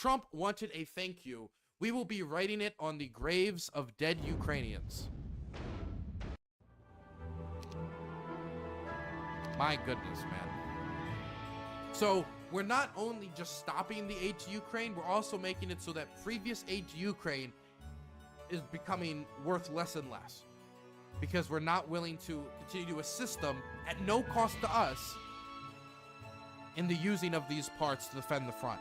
Trump wanted a thank you, we will be writing it on the graves of dead Ukrainians. My goodness, man. So we're not only just stopping the aid to Ukraine, we're also making it so that previous aid to Ukraine is becoming worth less and less, because we're not willing to continue to assist them at no cost to us in the using of these parts to defend the front.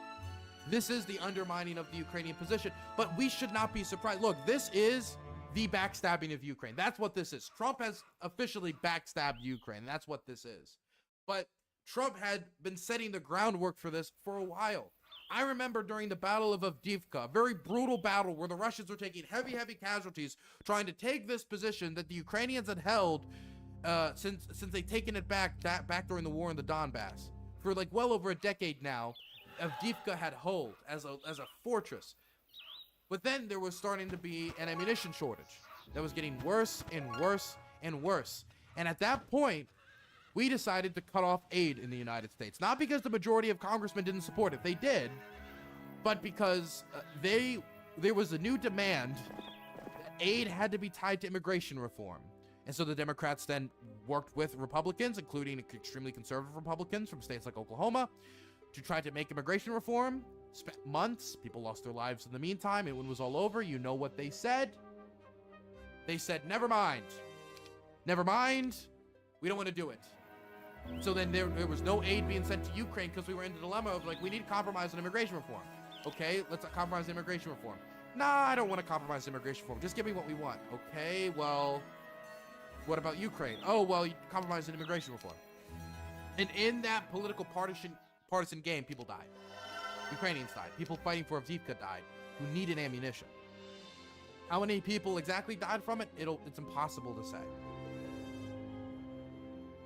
This is the undermining of the Ukrainian position, but we should not be surprised. Look, this is the backstabbing of Ukraine. That's what this is. Trump has officially backstabbed Ukraine. That's what this is. But Trump had been setting the groundwork for this for a while. I remember during the Battle of Avdiivka, a very brutal battle where the Russians were taking heavy casualties, trying to take this position that the Ukrainians had held since they'd taken it back during the war in the Donbass. For like well over a decade now, Avdiivka had held as a fortress. But then there was starting to be an ammunition shortage that was getting worse and worse and worse. And at that point, we decided to cut off aid in the United States. Not because the majority of congressmen didn't support it. They did. But because there was a new demand that aid had to be tied to immigration reform. And so the Democrats then worked with Republicans, including extremely conservative Republicans from states like Oklahoma, to try to make immigration reform. Spent months. People lost their lives in the meantime. And when it was all over, you know what they said? They said, never mind. Never mind. We don't want to do it. So then there was no aid being sent to Ukraine because we were in the dilemma of like, we need to compromise on immigration reform. Okay, let's compromise immigration reform. Nah, I don't want to compromise immigration reform. Just give me what we want. Okay, well, what about Ukraine? Oh, well, you compromise on immigration reform. And in that political partisan game, people died. Ukrainians died. People fighting for Avdiivka died who needed ammunition. How many people exactly died from it? It's impossible to say.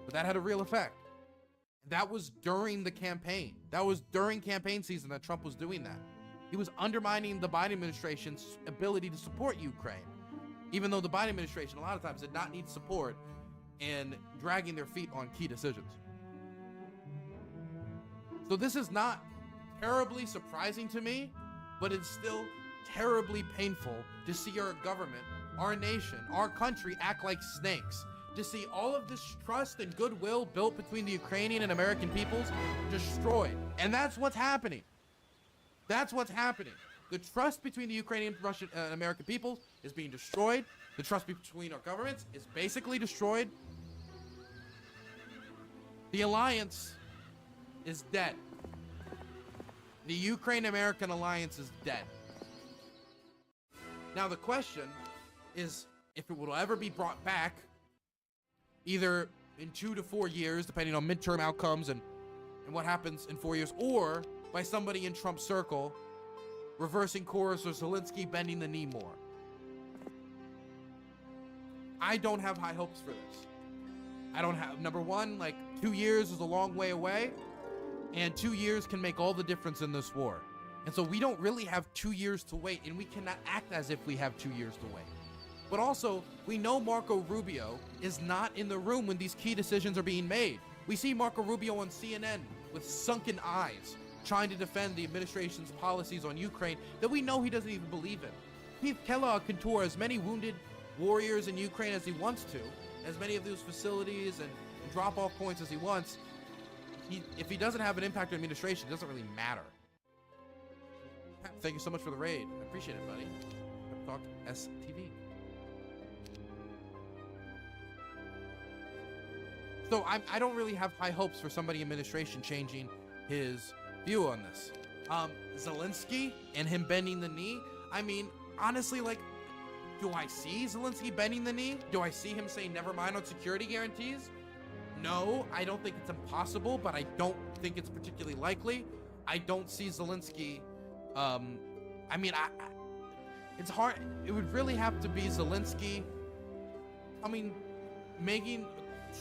But that had a real effect. That was during the campaign. That was during campaign season that Trump was doing that. He was undermining the Biden administration's ability to support Ukraine, even though the Biden administration a lot of times did not need support in dragging their feet on key decisions. So this is not terribly surprising to me, but it's still terribly painful to see our government, our nation, our country act like snakes. To see all of this trust and goodwill built between the Ukrainian and American peoples destroyed. And that's what's happening. That's what's happening. The trust between the Ukrainian, Russian, and American peoples is being destroyed. The trust between our governments is basically destroyed. The alliance is dead. The Ukraine-American alliance is dead. Now the question is if it will ever be brought back, either in 2 to 4 years, depending on midterm outcomes and what happens in 4 years, or by somebody in Trump's circle reversing course or Zelensky bending the knee more. I don't have high hopes for this. I don't have, number one, like 2 years is a long way away, and 2 years can make all the difference in this war. And so we don't really have 2 years to wait, and we cannot act as if we have 2 years to wait. But also, we know Marco Rubio is not in the room when these key decisions are being made. We see Marco Rubio on CNN with sunken eyes, trying to defend the administration's policies on Ukraine that we know he doesn't even believe in. Keith Kellogg can tour as many wounded warriors in Ukraine as he wants to, as many of those facilities and drop-off points as he wants. If he doesn't have an impact on administration, it doesn't really matter. Thank you so much for the raid. I appreciate it, buddy. Talk STV. So I don't really have high hopes for somebody in administration changing his view on this. Zelensky and him bending the knee. I mean, honestly, like, do I see Zelensky bending the knee? Do I see him saying never mind on security guarantees? No, I don't think it's impossible, but I don't think it's particularly likely. I don't see Zelensky. I mean, it's hard. It would really have to be Zelensky. I mean, making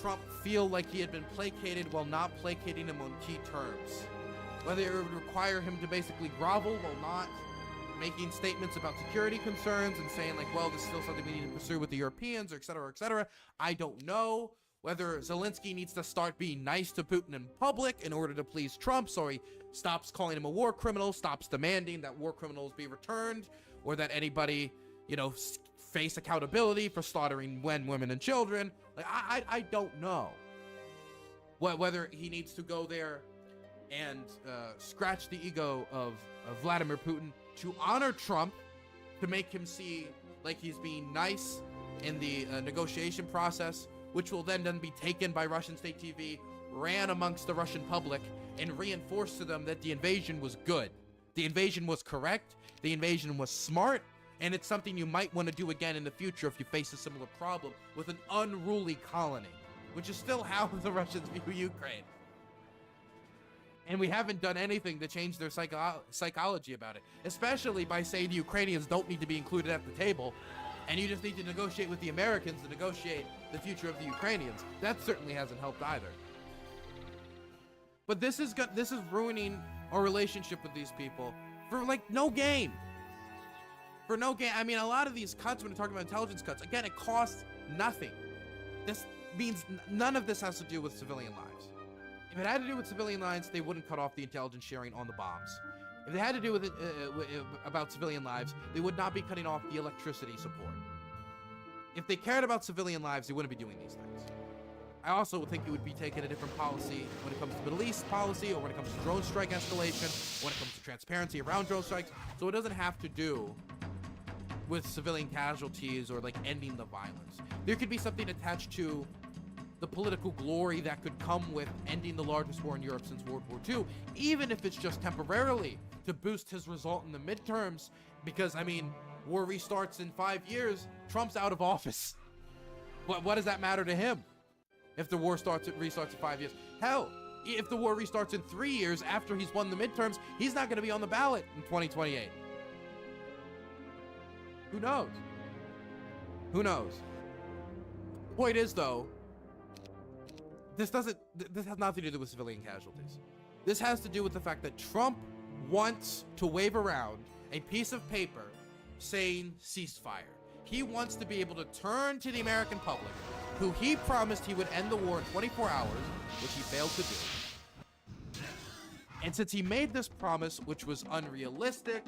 Trump feel like he had been placated while not placating him on key terms. Whether it would require him to basically grovel while not making statements about security concerns and saying like, well, this is still something we need to pursue with the Europeans, or et cetera, I don't know. whether Zelensky needs to start being nice to Putin in public in order to please Trump, so he stops calling him a war criminal, stops demanding that war criminals be returned, or that anybody, you know, face accountability for slaughtering men, women, and children. Like, I don't know whether he needs to go there and scratch the ego of Vladimir Putin to honor Trump, to make him see like he's being nice in the negotiation process, which will then be taken by Russian state TV, ran amongst the Russian public, and reinforced to them that the invasion was good. The invasion was correct, the invasion was smart, and it's something you might want to do again in the future if you face a similar problem with an unruly colony, which is still how the Russians view Ukraine. And we haven't done anything to change their psychology about it, especially by saying the Ukrainians don't need to be included at the table, and you just need to negotiate with the Americans to negotiate the future of the Ukrainians. That certainly hasn't helped either. But this is ruining our relationship with these people for like no gain. For no gain. I mean, a lot of these cuts, when we're talking about intelligence cuts, again, it costs nothing. This means none of this has to do with civilian lives. If it had to do with civilian lives, they wouldn't cut off the intelligence sharing on the bombs. If they had to do with it about civilian lives, they would not be cutting off the electricity support. If they cared about civilian lives, they wouldn't be doing these things. I also would think it would be taking a different policy when it comes to Middle East policy, or when it comes to drone strike escalation, when it comes to transparency around drone strikes. So it doesn't have to do with civilian casualties or like ending the violence. There could be something attached to the political glory that could come with ending the largest war in Europe since World War II, even if it's just temporarily to boost his result in the midterms. Because, I mean, war restarts in 5 years, Trump's out of office. What does that matter to him if the war restarts in 5 years? Hell, if the war restarts in 3 years after he's won the midterms, he's not going to be on the ballot in 2028. Who knows? Who knows? Point is, though, this has nothing to do with civilian casualties. This has to do with the fact that Trump wants to wave around a piece of paper saying ceasefire. He wants to be able to turn to the American public, who he promised he would end the war in 24 hours, which he failed to do. And since he made this promise, which was unrealistic,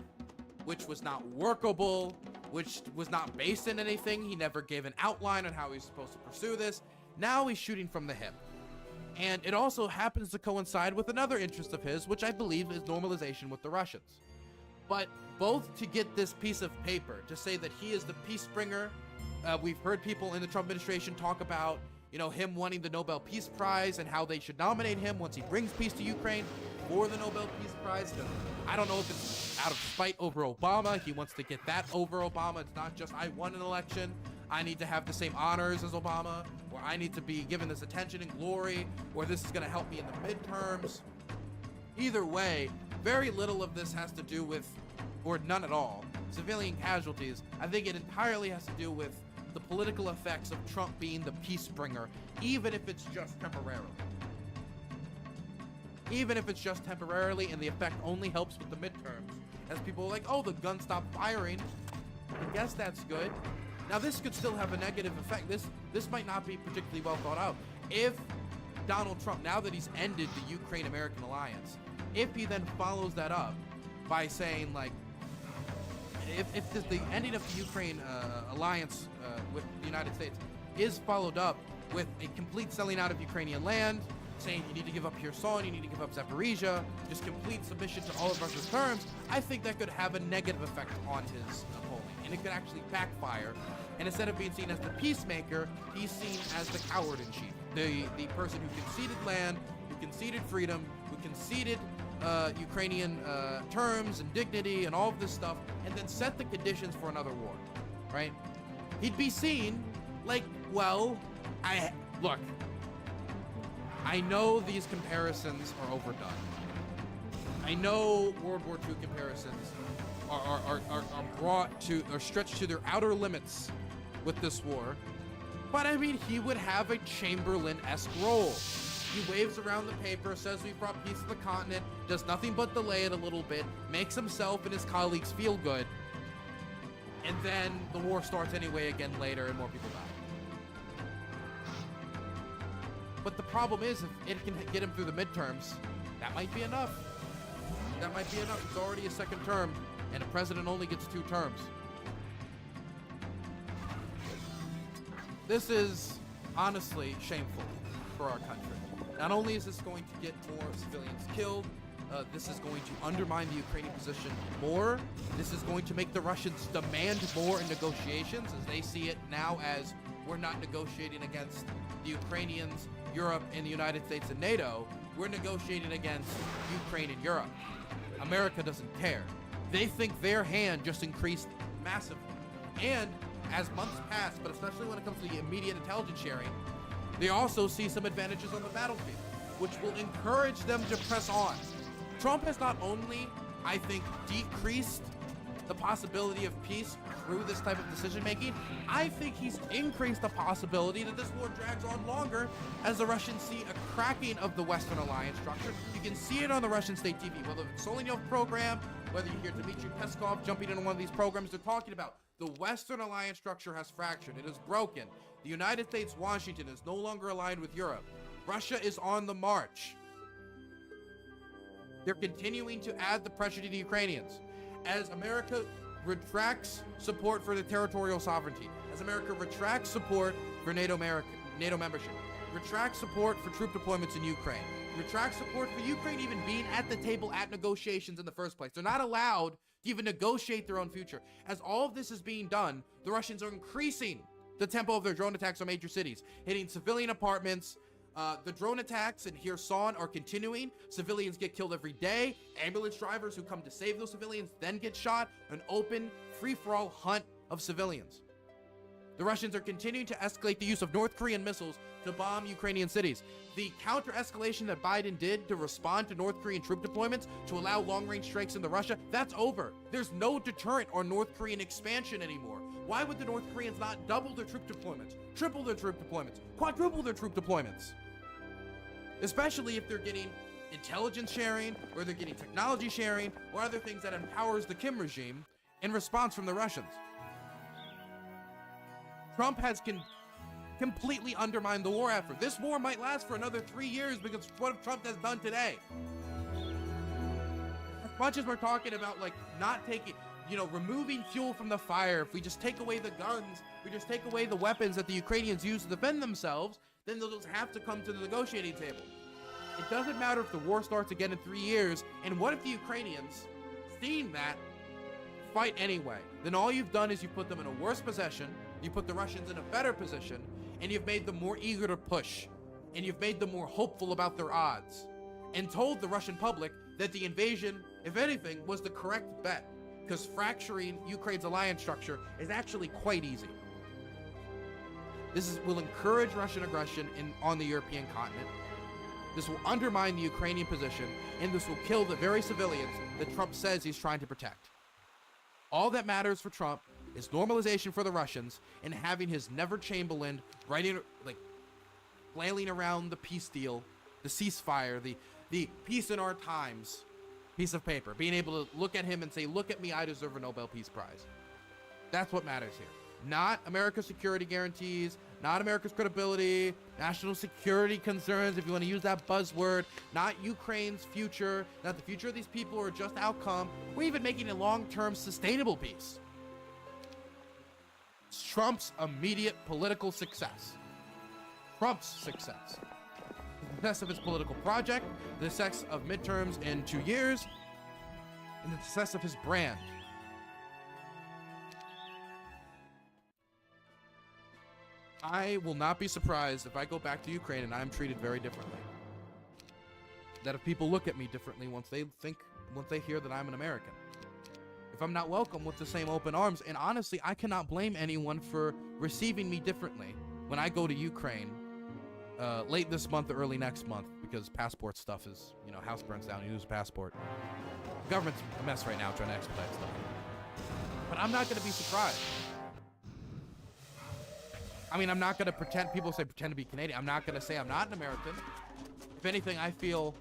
which was not workable, which was not based in anything, he never gave an outline on how he's supposed to pursue this, now he's shooting from the hip. And it also happens to coincide with another interest of his, which I believe is normalization with the Russians. But both to get this piece of paper, to say that he is the peace bringer, we've heard people in the Trump administration talk about, you know, him wanting the Nobel Peace Prize and how they should nominate him once he brings peace to Ukraine for the Nobel Peace Prize. I don't know if it's out of spite over Obama. He wants to get that over Obama. It's not just, I won an election, I need to have the same honors as Obama, or I need to be given this attention and glory, or this is going to help me in the midterms. Either way, very little of this has to do with, or none at all, civilian casualties. I think it entirely has to do with the political effects of Trump being the peace bringer, even if it's just temporarily. Even if it's just temporarily, and the effect only helps with the midterms. As people are like, oh, the gun stopped firing. I guess that's good. Now, this could still have a negative effect. This might not be particularly well thought out. If Donald Trump, now that he's ended the Ukraine-American alliance, if he then follows that up by saying, like, if the ending of the Ukraine alliance with the United States is followed up with a complete selling out of Ukrainian land, saying you need to give up Kherson, you need to give up Zaporizhia, just complete submission to all of Russia's terms, I think that could have a negative effect on his polling, and it could actually backfire. And instead of being seen as the peacemaker, he's seen as the coward in chief, the person who conceded land, who conceded freedom, who conceded Ukrainian terms and dignity and all of this stuff, and then set the conditions for another war, right? He'd be seen like, well, look, I know these comparisons are overdone. I know World War II comparisons are brought to, or stretched to their outer limits with this war, but I mean, he would have a Chamberlain-esque role. He waves around the paper, says we've brought peace to the continent, does nothing but delay it a little bit, makes himself and his colleagues feel good, and then the war starts anyway again later and more people die. But the problem is, if it can get him through the midterms, that might be enough. That might be enough. It's already a second term, and a president only gets 2 terms. This is honestly shameful for our country. Not only is this going to get more civilians killed, this is going to undermine the Ukrainian position more. This is going to make the Russians demand more in negotiations, as they see it now as we're not negotiating against the Ukrainians, Europe, and the United States and NATO. We're negotiating against Ukraine and Europe. America doesn't care. They think their hand just increased massively. And as months pass, but especially when it comes to the immediate intelligence sharing, they also see some advantages on the battlefield, which will encourage them to press on. Trump has not only, I think, decreased the possibility of peace through this type of decision-making, I think he's increased the possibility that this war drags on longer as the Russians see a cracking of the Western alliance structure. You can see it on the Russian state TV, whether it's Solenyov program, whether you hear Dmitry Peskov jumping into one of these programs, they're talking about the Western alliance structure has fractured. It is broken. The United States, Washington is no longer aligned with Europe. Russia is on the march. They're continuing to add the pressure to the Ukrainians. As America retracts support for the territorial sovereignty, as America retracts support for NATO membership, retracts support for troop deployments in Ukraine, retracts support for Ukraine even being at the table at negotiations in the first place. They're not allowed to even negotiate their own future. As all of this is being done, the Russians are increasing the tempo of their drone attacks on major cities, hitting civilian apartments. The drone attacks in Kherson are continuing. Civilians get killed every day. Ambulance drivers who come to save those civilians then get shot. An open, free-for-all hunt of civilians. The Russians are continuing to escalate the use of North Korean missiles to bomb Ukrainian cities. The counter-escalation that Biden did to respond to North Korean troop deployments to allow long-range strikes into Russia, that's over. There's no deterrent on North Korean expansion anymore. Why would the North Koreans not double their troop deployments, triple their troop deployments, quadruple their troop deployments? Especially if they're getting intelligence sharing, or they're getting technology sharing, or other things that empowers the Kim regime in response from the Russians. Trump has completely undermined the war effort. This war might last for another 3 years because of what Trump has done today. As much as we're talking about like not taking, removing fuel from the fire, if we just take away the guns, we just take away the weapons that the Ukrainians use to defend themselves, then they'll just have to come to the negotiating table. It doesn't matter if the war starts again in 3 years, and what if the Ukrainians, seeing that, fight anyway? Then all you've done is you put them in a worse position, you put the Russians in a better position, and you've made them more eager to push, and you've made them more hopeful about their odds, and told the Russian public that the invasion, if anything, was the correct bet, because fracturing Ukraine's alliance structure is actually quite easy. This will encourage Russian aggression on the European continent. This will undermine the Ukrainian position, and this will kill the very civilians that Trump says he's trying to protect. All that matters for Trump is normalization for the Russians and having his never-Chamberlain flailing around the peace deal, the ceasefire, the peace in our times piece of paper, being able to look at him and say, look at me, I deserve a Nobel Peace Prize. That's what matters here. Not America's security guarantees, not America's credibility, national security concerns, if you want to use that buzzword, not Ukraine's future, not the future of these people or just outcome. We're even making a long-term sustainable peace. It's Trump's immediate political success. Trump's success. The success of his political project, the success of midterms in 2 years, and the success of his brand. I will not be surprised if I go back to Ukraine and I'm treated very differently. That if people look at me differently once they hear that I'm an American. If I'm not welcome with the same open arms, and honestly, I cannot blame anyone for receiving me differently when I go to Ukraine late this month or early next month, because passport stuff is, house burns down, you lose a passport. The government's a mess right now trying to expedite stuff. But I'm not going to be surprised. I mean, I'm not going to pretend to be Canadian. I'm not going to say I'm not an American. If anything, I feel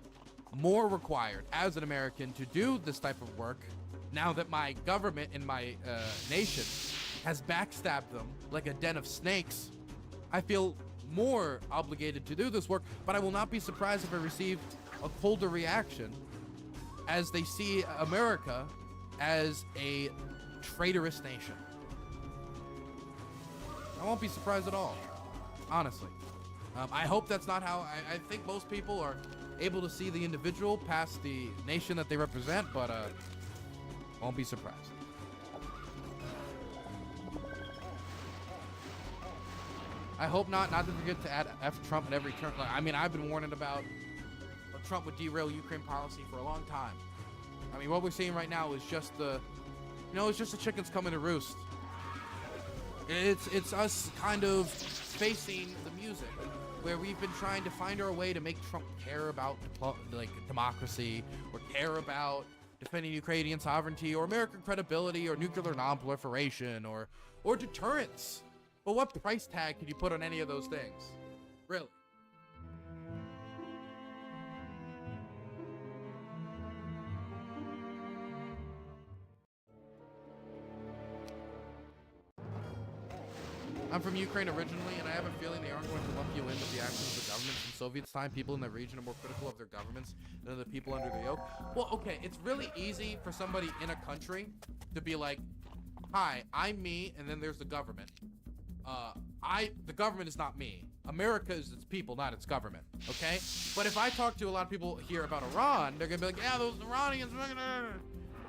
more required as an American to do this type of work now that my government and my nation has backstabbed them like a den of snakes. I feel more obligated to do this work, but I will not be surprised if I receive a colder reaction as they see America as a traitorous nation. I won't be surprised at all, honestly. I hope that's not how, I think most people are able to see the individual past the nation that they represent, but won't be surprised. I hope not to forget to add F Trump at every turn. Like, I mean, I've been warning about Trump would derail Ukraine policy for a long time. I mean, what we're seeing right now is just the, it's just the chickens coming to roost. It's us kind of facing the music, where we've been trying to find our way to make Trump care about democracy, or care about defending Ukrainian sovereignty, or American credibility, or nuclear non-proliferation, or deterrence. But what price tag can you put on any of those things? Really? I'm from Ukraine originally, and I have a feeling they aren't going to lump you in with the actions of the governments in Soviet's time. People in the region are more critical of their governments than the people under the yoke. Well, okay, it's really easy for somebody in a country to be like, hi, I'm me, and then there's the government. The government is not me. America is its people, not its government, okay? But if I talk to a lot of people here about Iran, they're gonna be like, yeah, those Iranians,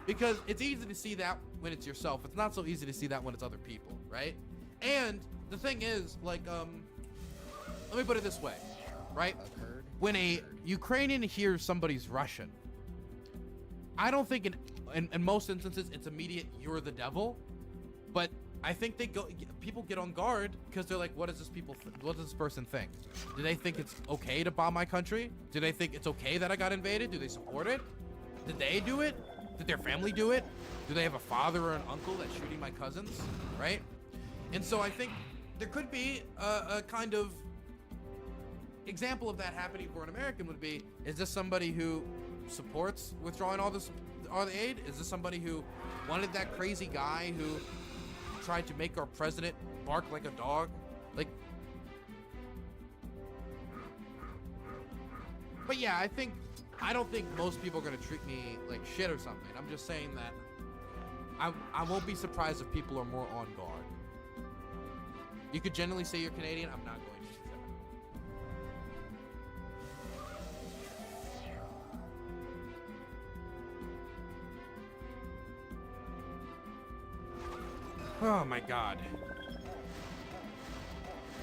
because it's easy to see that when it's yourself. It's not so easy to see that when it's other people, right? And the thing is, like, let me put it this way, right? When a Ukrainian hears somebody's Russian, I don't think in most instances it's immediate, you're the devil, but I think people get on guard because they're like, what does this person think? Do they think it's okay to bomb my country? Do they think it's okay that I got invaded? Do they support it? Did they do it? Did their family do it? Do they have a father or an uncle that's shooting my cousins, right? And so I think there could be a kind of example of that happening for an American would be, is this somebody who supports withdrawing all the aid? Is this somebody who wanted that crazy guy who tried to make our president bark like a dog? Like, but yeah, I don't think most people are gonna treat me like shit or something. I'm just saying that I won't be surprised if people are more on guard. You could generally say you're Canadian. I'm not going to say that. Oh my god.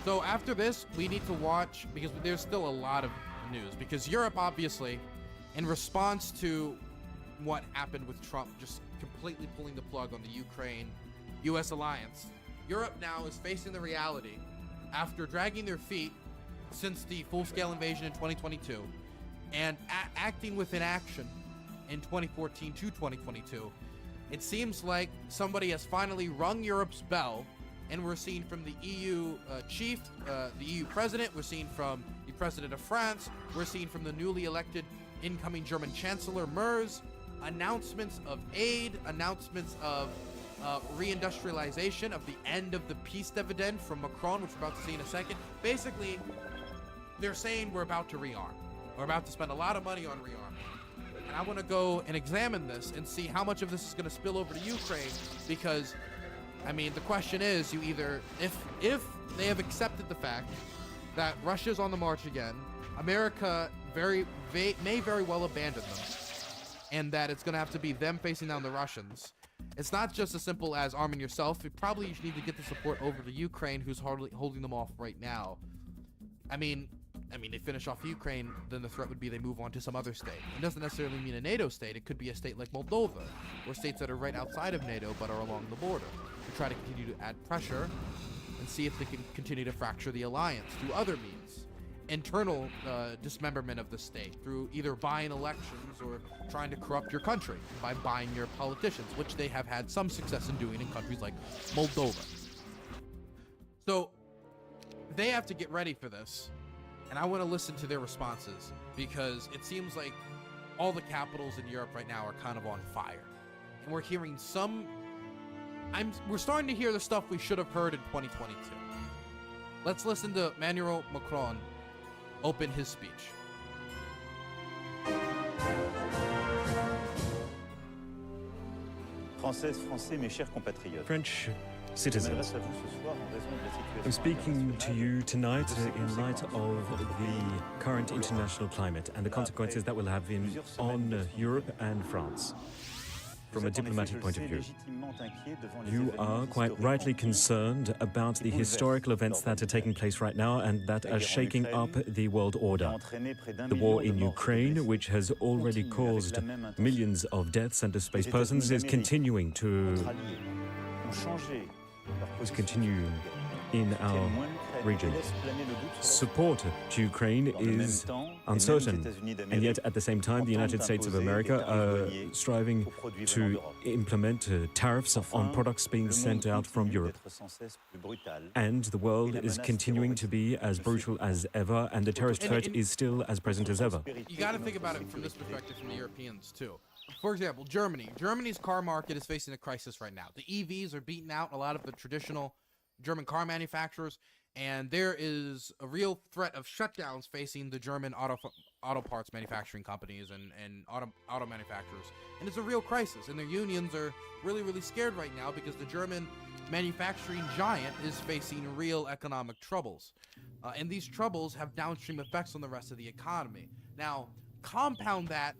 So after this, we need to watch, because there's still a lot of news, because Europe, obviously, in response to what happened with Trump just completely pulling the plug on the Ukraine-US alliance, Europe now is facing the reality, after dragging their feet since the full-scale invasion in 2022 and acting with inaction in 2014 to 2022, it seems like somebody has finally rung Europe's bell, and we're seeing from the EU chief, the EU president, we're seeing from the president of France, we're seeing from the newly elected incoming German Chancellor Merz, announcements of aid, announcements of reindustrialization, of the end of the peace dividend from Macron, which we're about to see in a second. Basically, they're saying we're about to rearm. We're about to spend a lot of money on rearming. And I want to go and examine this and see how much of this is going to spill over to Ukraine, because, I mean, the question is, you either, if they have accepted the fact that Russia's on the march again, America may very well abandon them, and that it's going to have to be them facing down the Russians. It's not just as simple as arming yourself. You probably need to get the support over to Ukraine, who's holding them off right now. I mean, they finish off Ukraine, then the threat would be they move on to some other state. It doesn't necessarily mean a NATO state. It could be a state like Moldova, or states that are right outside of NATO but are along the border, to try to continue to add pressure and see if they can continue to fracture the alliance through other means. Internal dismemberment of the state through either buying elections or trying to corrupt your country by buying your politicians, which they have had some success in doing in countries like Moldova. So they have to get ready for this, and I want to listen to their responses, because it seems like all the capitals in Europe right now are kind of on fire, and we're hearing we're starting to hear the stuff we should have heard in 2022. Let's listen to Emmanuel Macron open his speech. French citizens, I'm speaking to you tonight in light of the current international climate and the consequences that will have on Europe and France. From a diplomatic point of view, you are quite rightly concerned about the historical events that are taking place right now and that are shaking up the world order. The war in Ukraine, which has already caused millions of deaths and displaced persons, is continuing to continue in our region. Support to Ukraine is uncertain, and yet at the same time the United States of America are striving to implement tariffs on products being sent out from Europe. And the world is continuing to be as brutal as ever, and the terrorist threat is still as present as ever. You got to think about it from this perspective from the Europeans too. For example, Germany. Germany's car market is facing a crisis right now. The EVs are beating out a lot of the traditional German car manufacturers, and there is a real threat of shutdowns facing the German auto parts manufacturing companies and auto manufacturers. And it's a real crisis, and their unions are really, really scared right now because the German manufacturing giant is facing real economic troubles. And these troubles have downstream effects on the rest of the economy. Now, compound that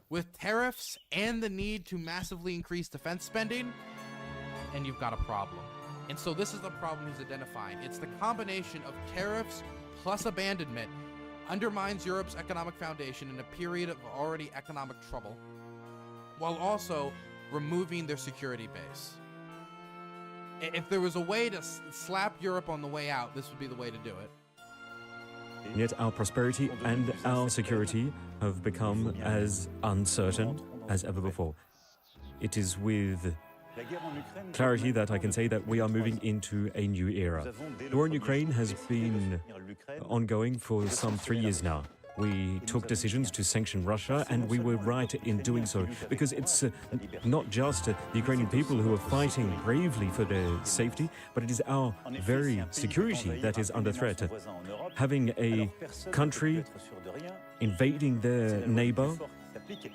with tariffs and the need to massively increase defense spending, and you've got a problem. And so this is the problem he's identifying. It's the combination of tariffs plus abandonment undermines Europe's economic foundation in a period of already economic trouble, while also removing their security base. If there was a way to slap Europe on the way out, this would be the way to do it. Yet our prosperity and our security have become as uncertain as ever before. It is with clarity that I can say that we are moving into a new era. The war in Ukraine has been ongoing for some 3 years now. We took decisions to sanction Russia, and we were right in doing so, because it's not just the Ukrainian people who are fighting bravely for their safety, but it is our very security that is under threat. Having a country invading their neighbor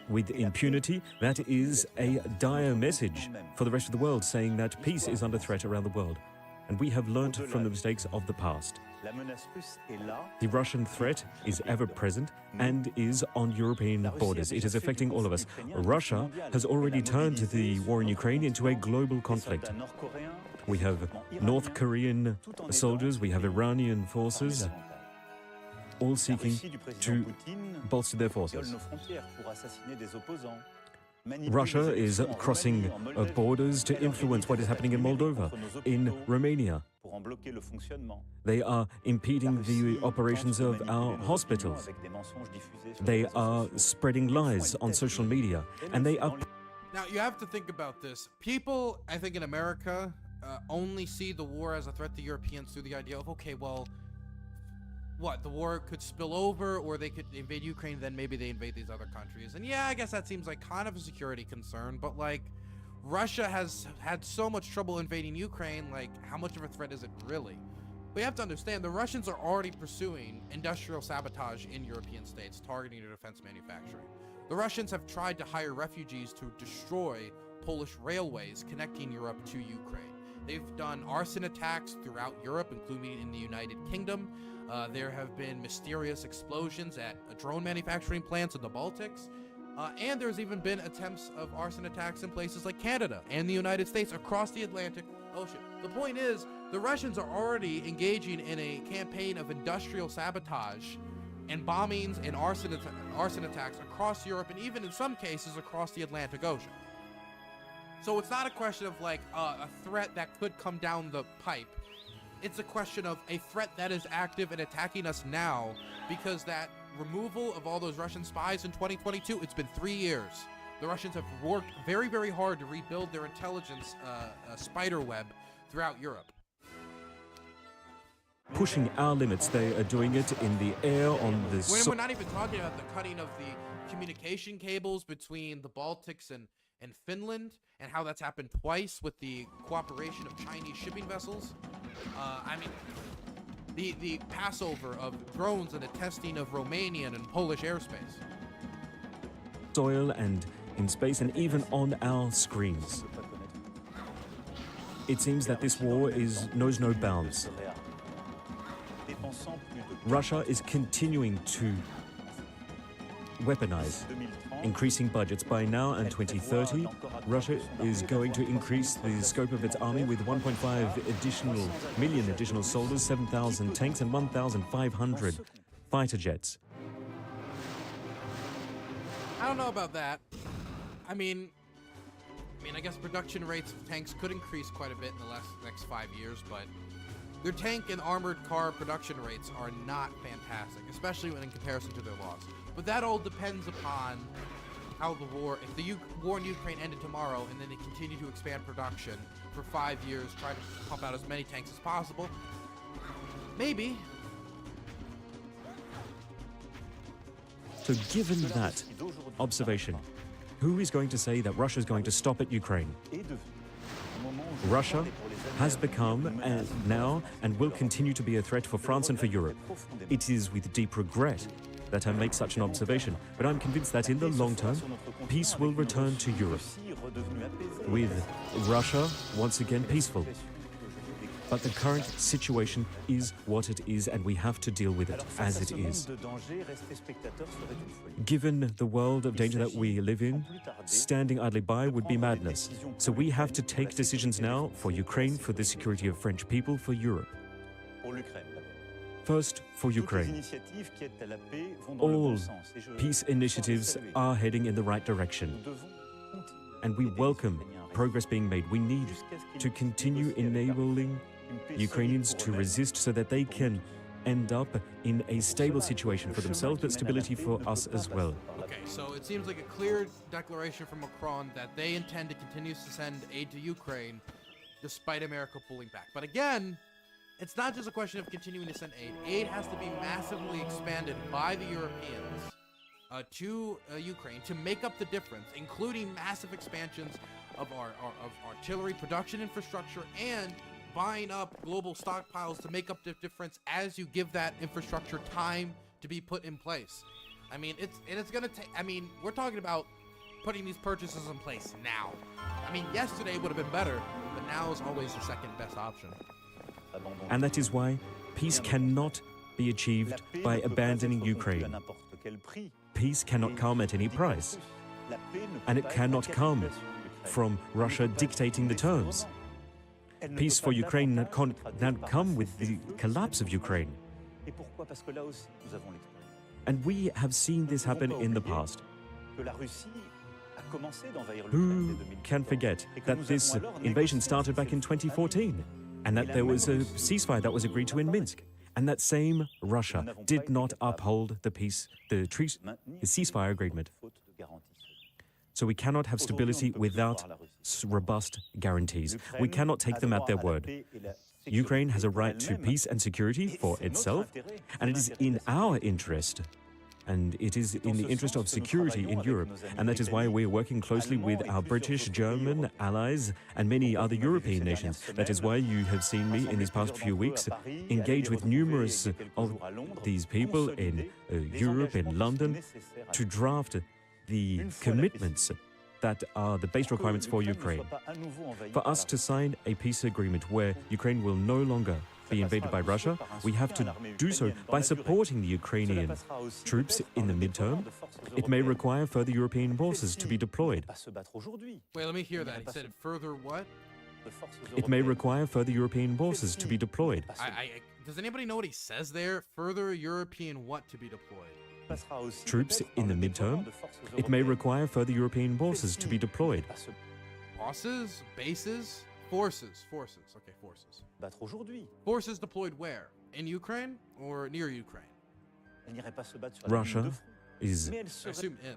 with impunity, that is a dire message for the rest of the world, saying that peace is under threat around the world. And we have learned from the mistakes of the past. The Russian threat is ever present and is on European borders. It is affecting all of us. Russia has already turned the war in Ukraine into a global conflict. We have North Korean soldiers, we have Iranian forces, all seeking to bolster their forces. Russia is crossing borders to influence what is happening in Moldova, in Romania. They are impeding the operations of our hospitals. They are spreading lies on social media, and they are... Now, you have to think about this. People, I think in America, only see the war as a threat to Europeans through the idea of, okay, well, what, the war could spill over, or they could invade Ukraine, then maybe they invade these other countries. And yeah, I guess that seems like kind of a security concern, but like, Russia has had so much trouble invading Ukraine, like, how much of a threat is it really? But you have to understand, the Russians are already pursuing industrial sabotage in European states, targeting their defense manufacturing. The Russians have tried to hire refugees to destroy Polish railways connecting Europe to Ukraine. They've done arson attacks throughout Europe, including in the United Kingdom. There have been mysterious explosions at drone manufacturing plants in the Baltics. And there's even been attempts of arson attacks in places like Canada and the United States across the Atlantic Ocean. The point is, the Russians are already engaging in a campaign of industrial sabotage and bombings and arson attacks across Europe, and even in some cases across the Atlantic Ocean. So it's not a question of like a threat that could come down the pipe. It's a question of a threat that is active and attacking us now, because that removal of all those Russian spies in 2022, it's been 3 years. The Russians have worked very, very hard to rebuild their intelligence spider web throughout Europe. Pushing our limits, they are doing it in the air, on the... We're not even talking about the cutting of the communication cables between the Baltics and Finland, and how that's happened twice with the cooperation of Chinese shipping vessels. I mean, the passover of drones and the testing of Romanian and Polish airspace. Soil and in space and even on our screens. It seems that this war knows no bounds. Russia is continuing to weaponize, increasing budgets. By now and 2030, Russia is going to increase the scope of its army with 1.5 million additional soldiers, 7,000 tanks, and 1,500 fighter jets. I don't know about that. I mean, I guess production rates of tanks could increase quite a bit in the next 5 years, but their tank and armored car production rates are not fantastic, especially when in comparison to their loss. But that all depends upon how the war, if the war in Ukraine ended tomorrow and then they continue to expand production for 5 years, try to pump out as many tanks as possible, maybe. So given that observation, who is going to say that Russia is going to stop at Ukraine? Russia has become now and will continue to be a threat for France and for Europe. It is with deep regret that I make such an observation, but I'm convinced that in the long term, peace will return to Europe, with Russia once again peaceful. But the current situation is what it is, and we have to deal with it as it is. Given the world of danger that we live in, standing idly by would be madness. So we have to take decisions now for Ukraine, for the security of French people, for Europe. First, for Ukraine. All peace initiatives are heading in the right direction. And we welcome progress being made. We need to continue enabling Ukrainians to resist so that they can end up in a stable situation for themselves, but stability for us as well. Okay, so it seems like a clear declaration from Macron that they intend to continue to send aid to Ukraine despite America pulling back. But again, it's not just a question of continuing to send aid. Aid has to be massively expanded by the Europeans to Ukraine to make up the difference, including massive expansions of our artillery production infrastructure and buying up global stockpiles to make up the difference as you give that infrastructure time to be put in place. I mean, it's gonna take. I mean, we're talking about putting these purchases in place now. I mean, yesterday would have been better, but now is always the second best option. And that is why peace cannot be achieved by abandoning Ukraine. Peace cannot come at any price. And it cannot come from Russia dictating the terms. Peace for Ukraine can't come with the collapse of Ukraine. And we have seen this happen in the past. Who can forget that this invasion started back in 2014? And that there was a ceasefire that was agreed to in Minsk. And that same Russia did not uphold the ceasefire agreement. So we cannot have stability without robust guarantees. We cannot take them at their word. Ukraine has a right to peace and security for itself, and it is in our interest, and it is in the interest of security in Europe, and that is why we're working closely with our British, German allies and many other European nations. That is why you have seen me in these past few weeks engage with numerous of these people in Europe, in London, to draft the commitments that are the base requirements for Ukraine. For us to sign a peace agreement where Ukraine will no longer be invaded by Russia, we have to do so by supporting the Ukrainian troops in the midterm. It may require further European forces to be deployed. Wait, let me hear that. He said further what? It may require further European forces to be deployed. Does anybody know what he says there? Further European what to be deployed? Troops in the midterm. It may require further European forces to be deployed. Bosses? Bases? Forces. Okay, forces. Forces deployed where? In Ukraine or near Ukraine? Russia is... I assume in.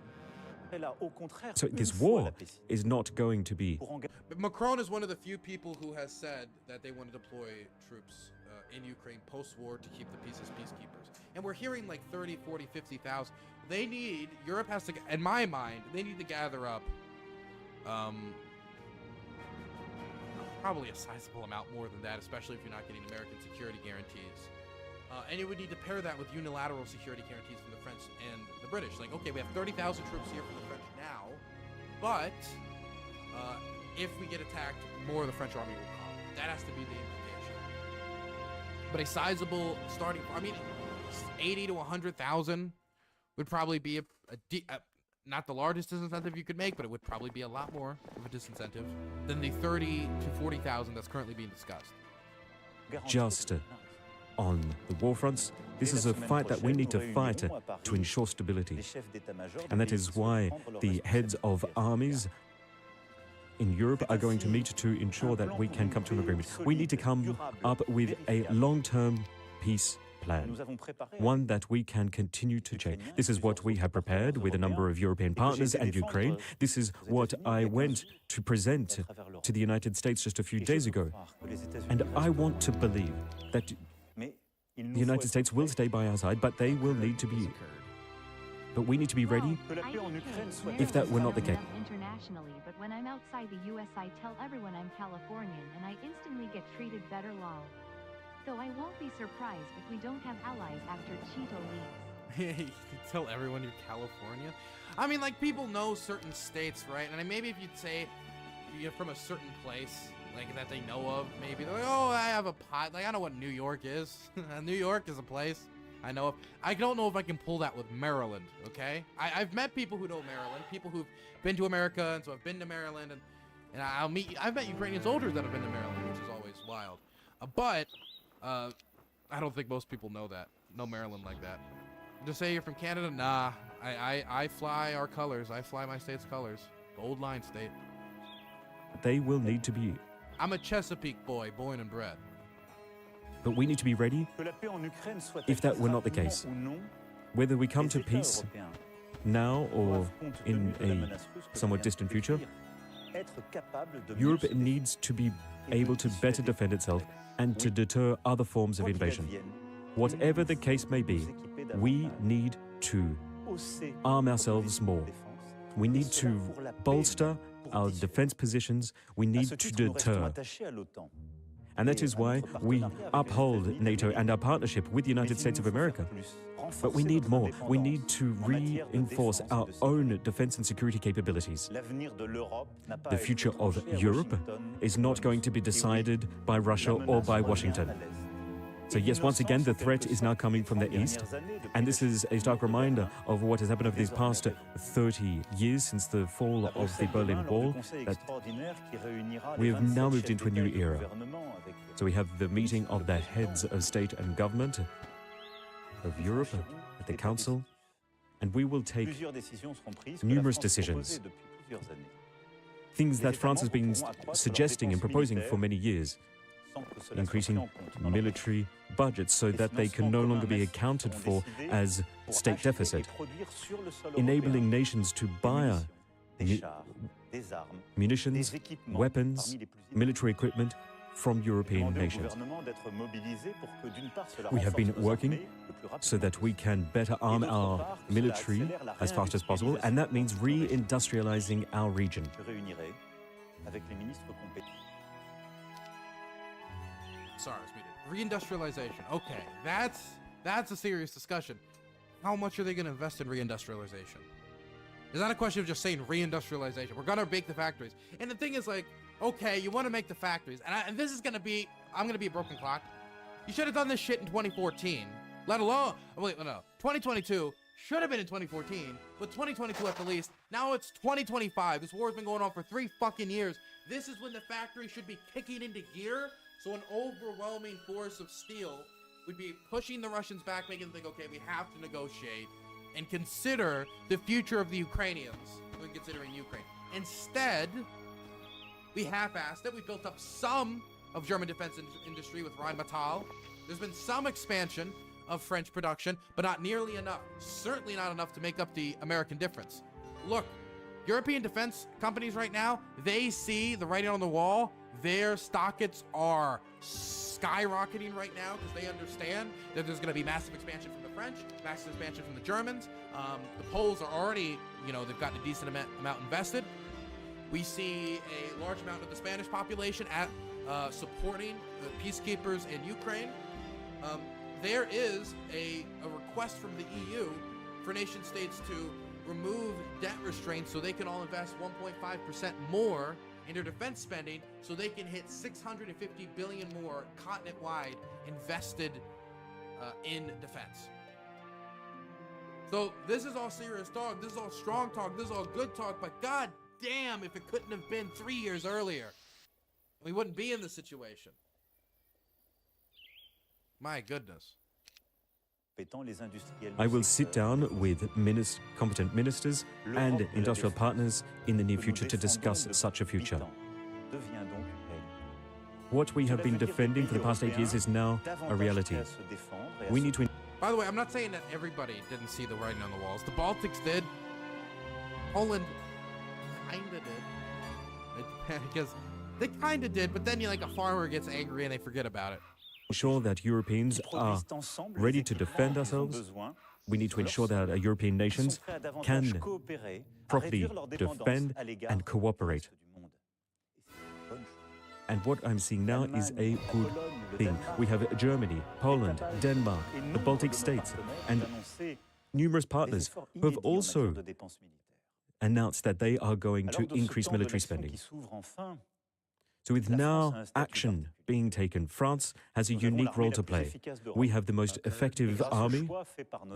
So this war is not going to be... But Macron is one of the few people who has said that they want to deploy troops in Ukraine post-war to keep the peace as peacekeepers. And we're hearing like 30, 40, 50,000. They need, Europe has to, in my mind, they need to gather up probably a sizable amount more than that, especially if you're not getting American security guarantees. And you would need to pair that with unilateral security guarantees from the French and the British. Like, okay, we have 30,000 troops here from the French now, but if we get attacked, more of the French army will come. That has to be the implication. But a sizable starting, I mean, 80 to 100,000 would probably be not the largest disincentive you could make, but it would probably be a lot more of a disincentive than the 30 to 40,000 that's currently being discussed. Just on the war fronts, this is a fight that we need to fight to ensure stability. And that is why the heads of armies in Europe are going to meet to ensure that we can come to an agreement. We need to come up with a long-term peace plan, one that we can continue to change. This is what we have prepared with a number of European partners and Ukraine. This is what I went to present to the United States just a few days ago. And I want to believe that the United States will stay by our side, but they will need to be... But we need to be ready if that were not the case. Internationally, but when I'm outside the US, I tell everyone I'm Californian and I instantly get treated better lol. So I won't be surprised if we don't have allies after Cheeto leaves. You tell everyone you're California? I mean, like, people know certain states, right? And maybe if you'd say you're from a certain place, like, that they know of, maybe they're like, oh, I have a pot. Like, I know what New York is. New York is a place I know of. I don't know if I can pull that with Maryland, okay? I've met people who know Maryland, people who've been to America, and so I've been to Maryland, and I've met Ukrainians older that have been to Maryland, which is always wild. But I don't think most people know Maryland like that. Just say you're from Canada? Nah, I fly our colors. I fly my state's colors. Gold line state. They will need to be... I'm a Chesapeake boy, born and bred. But we need to be ready if that were not the case. Whether we come to peace now or in a somewhat distant future, Europe needs to be able to better defend itself and to deter other forms of invasion. Whatever the case may be, we need to arm ourselves more. We need to bolster our defense positions. We need to deter. And that is why we uphold NATO and our partnership with the United States of America. But we need more. We need to reinforce our own defense and security capabilities. The future of Europe is not going to be decided by Russia or by Washington. So yes, once again, the threat is now coming from the east. And this is a stark reminder of what has happened over these past 30 years since the fall of the Berlin Wall, that we have now moved into a new era. So we have the meeting of the heads of state and government of Europe at the Council, and we will take numerous decisions. Things that France has been suggesting and proposing for many years. Increasing military budgets so that they can no longer be accounted for as state deficit. Enabling nations to buy munitions, weapons, military equipment from European nations. We have been working so that we can better arm our military as fast as possible, and that means re-industrializing our region. Sorry, I was muted. Reindustrialization. Okay, that's a serious discussion. How much are they going to invest in reindustrialization? It's not a question of just saying reindustrialization. We're going to make the factories. And the thing is, like, okay, you want to make the factories. And this is going to be, I'm going to be a broken clock. You should have done this shit in 2014. Let alone, wait, no. 2022 should have been in 2014, but 2022 at the least. Now it's 2025. This war's been going on for 3 fucking years. This is when the factory should be kicking into gear. So an overwhelming force of steel would be pushing the Russians back, making them think, okay, we have to negotiate and consider the future of the Ukrainians when considering Ukraine. Instead, we half-assed it. We built up some of German defense industry with Rheinmetall. There's been some expansion of French production, but not nearly enough. Certainly not enough to make up the American difference. Look, European defense companies right now, they see the writing on the wall. Their stockets are skyrocketing right now because they understand that there's going to be massive expansion from the French, massive expansion from the Germans. The Poles are already, they've gotten a decent amount invested. We see a large amount of the Spanish population supporting the peacekeepers in Ukraine. there is a request from the EU for nation states to remove debt restraints so they can all invest 1.5% more into defense spending so they can hit 650 billion more continent-wide invested in defense. So this is all serious talk, this is all strong talk, this is all good talk, but god damn if it couldn't have been 3 years earlier. We wouldn't be in this situation. My goodness. I will sit down with competent ministers and industrial partners in the near future to discuss such a future. What we have been defending for the past 8 years is now a reality. We need to... By the way, I'm not saying that everybody didn't see the writing on the walls. The Baltics did. Poland kinda did. Because they kinda did, but then like a farmer gets angry and they forget about it. Ensure that Europeans are ready to defend ourselves. We need to ensure that European nations can properly defend and cooperate. And what I'm seeing now is a good thing. We have Germany, Poland, Denmark, the Baltic states, and numerous partners who have also announced that they are going to increase military spending. So with now action being taken, France has a unique role to play. We have the most effective army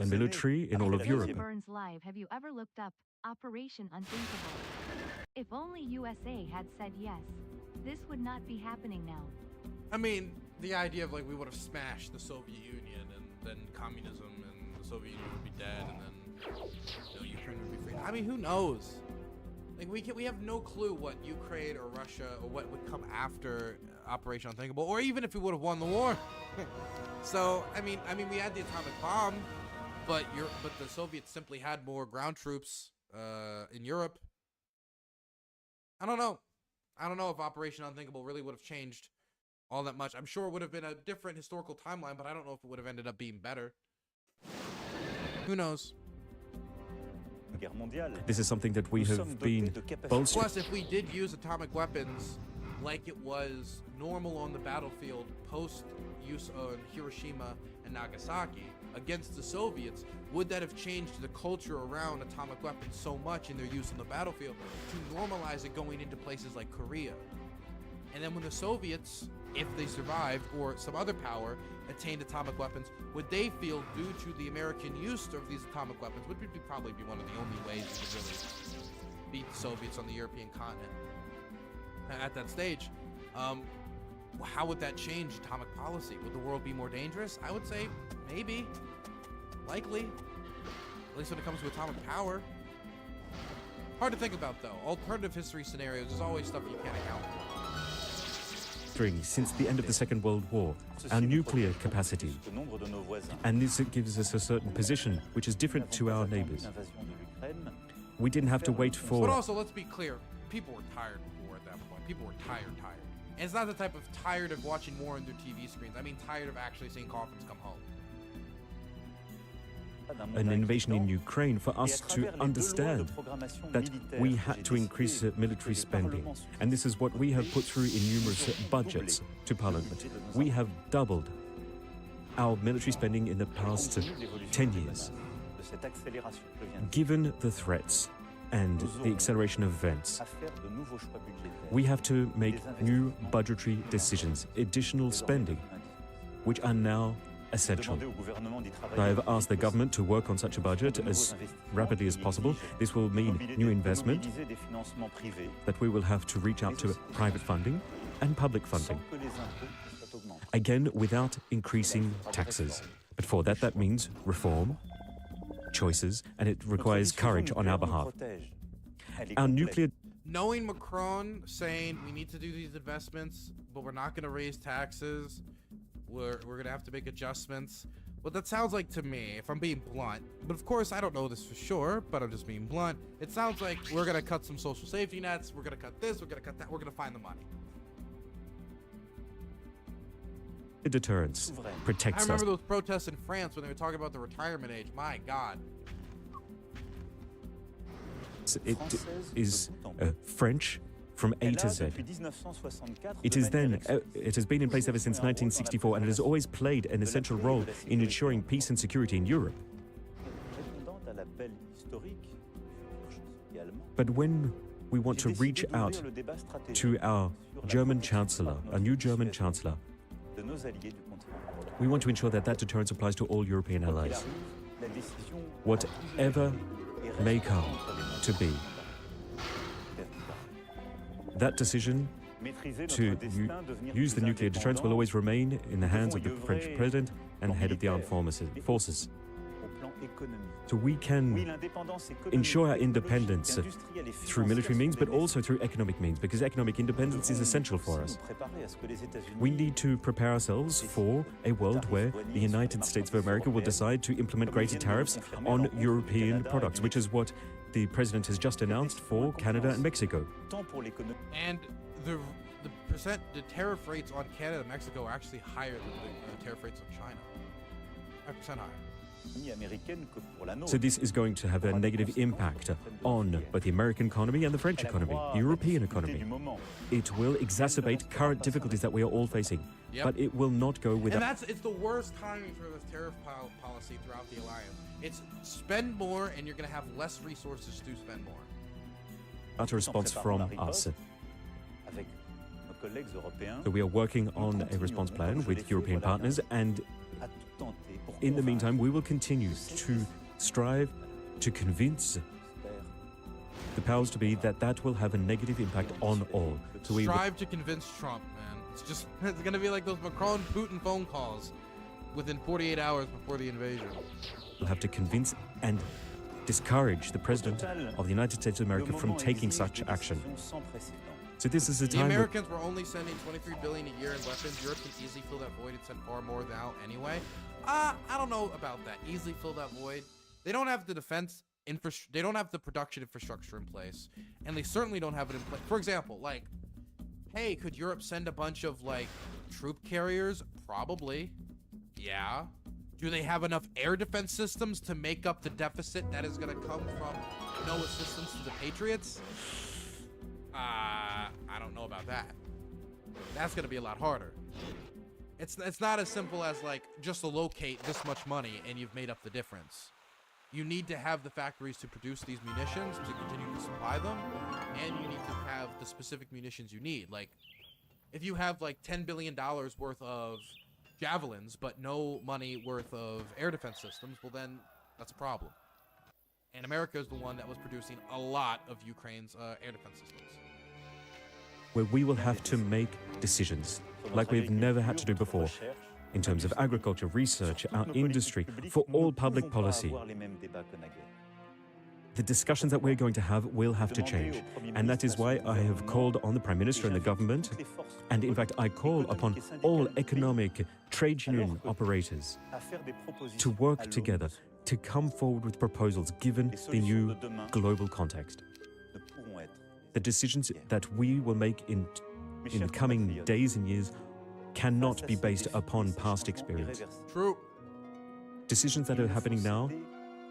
and military in all of Europe. Burns Live, have you ever looked up Operation Unthinkable? If only USA had said yes, this would not be happening now. I mean, the idea of like we would have smashed the Soviet Union and then communism and the Soviet Union would be dead and then Ukraine would be free. I mean, who knows? Like we have no clue what Ukraine or Russia or what would come after Operation Unthinkable, or even if we would have won the war. So I mean we had the atomic bomb, but the Soviets simply had more ground troops in Europe. I don't know if Operation Unthinkable really would have changed all that much. I'm sure it would have been a different historical timeline, but I don't know if it would have ended up being better. Who knows? This is something that we have been bolstering. Plus, if we did use atomic weapons like it was normal on the battlefield post use on Hiroshima and Nagasaki against the Soviets, would that have changed the culture around atomic weapons so much in their use on the battlefield to normalize it going into places like Korea? And then when the Soviets, if they survived, or some other power attained atomic weapons, would they feel, due to the American use of these atomic weapons, would probably be one of the only ways you could really beat the Soviets on the European continent at that stage, how would that change atomic policy? Would the world be more dangerous? I would say maybe, likely, at least when it comes to atomic power. Hard to think about though. Alternative history scenarios is always stuff you can't account for. Since the end of the Second World War, our nuclear capacity, and this gives us a certain position which is different to our neighbors. We didn't have to wait for... But also, let's be clear, people were tired of war at that point. People were tired. And it's not the type of tired of watching war on their TV screens. I mean tired of actually seeing coffins come home. An invasion in Ukraine for us to understand that we had to increase military spending. And this is what we have put through in numerous budgets to Parliament. We have doubled our military spending in the past 10 years. Given the threats and the acceleration of events, we have to make new budgetary decisions, additional spending, which are now essential. I have asked the government to work on such a budget as rapidly as possible. This will mean new investment, that we will have to reach out to private funding and public funding. Again, without increasing taxes. But for that, that means reform, choices, and it requires courage on our behalf. Our nuclear... Knowing Macron saying we need to do these investments, but we're not going to raise taxes, we're going to have to make adjustments. Well, that sounds like to me, if I'm being blunt, but of course I don't know this for sure, but I'm just being blunt. It sounds like we're going to cut some social safety nets, we're going to cut this, we're going to cut that, we're going to find the money. Deterrence protects us. I remember those protests in France when they were talking about the retirement age. My God. It is French from A to Z. It has been in place ever since 1964, and it has always played an essential role in ensuring peace and security in Europe. But when we want to reach out to our German Chancellor, a new German Chancellor, we want to ensure that that deterrence applies to all European allies. Whatever may come to be, that decision to use the nuclear deterrence will always remain in the hands of the French president and head of the armed forces. So we can ensure our independence through military means, but also through economic means, because economic independence is essential for us. We need to prepare ourselves for a world where the United States of America will decide to implement greater tariffs on European products, which is what the president has just announced for Canada and Mexico. And the tariff rates on Canada and Mexico are actually higher than the tariff rates on China. 5% higher. So this is going to have a negative impact on both the American economy and the French economy, the European economy. It will exacerbate current difficulties that we are all facing, but it will not go without. And it's the worst timing for this tariff policy throughout the alliance. It's spend more, and you're going to have less resources to spend more. That's a response from us. So we are working on a response plan with European partners, and in the meantime, we will continue to strive to convince the powers to be that that will have a negative impact on all. So we strive to convince Trump, man. It's going to be like those Macron-Putin phone calls within 48 hours before the invasion. We'll have to convince and discourage the President of the United States of America from taking such action. So this is a time. The Americans were only sending $23 billion a year in weapons. Europe can easily fill that void and send far more now anyway. I don't know about that. Easily fill that void. They don't have the defense infrastructure. They don't have the production infrastructure in place, and they certainly don't have it in place. For example, like, hey, could Europe send a bunch of like troop carriers? Probably. Yeah. Do they have enough air defense systems to make up the deficit that is going to come from no assistance to the Patriots? I don't know about that. That's going to be a lot harder. It's not as simple as like just to locate this much money and you've made up the difference. You need to have the factories to produce these munitions to continue to supply them, and you need to have the specific munitions you need. Like, if you have like $10 billion worth of javelins but no money worth of air defense systems, well then that's a problem. And America is the one that was producing a lot of Ukraine's air defense systems. Where we will have to make decisions like we've never had to do before in terms of agriculture, research, our industry, for all public policy. The discussions that we're going to have will have to change. And that is why I have called on the Prime Minister and the government, and in fact I call upon all economic trade union operators to work together, to come forward with proposals given the new global context. The decisions that we will make in the coming days and years cannot be based upon past experience. True. Decisions that are happening now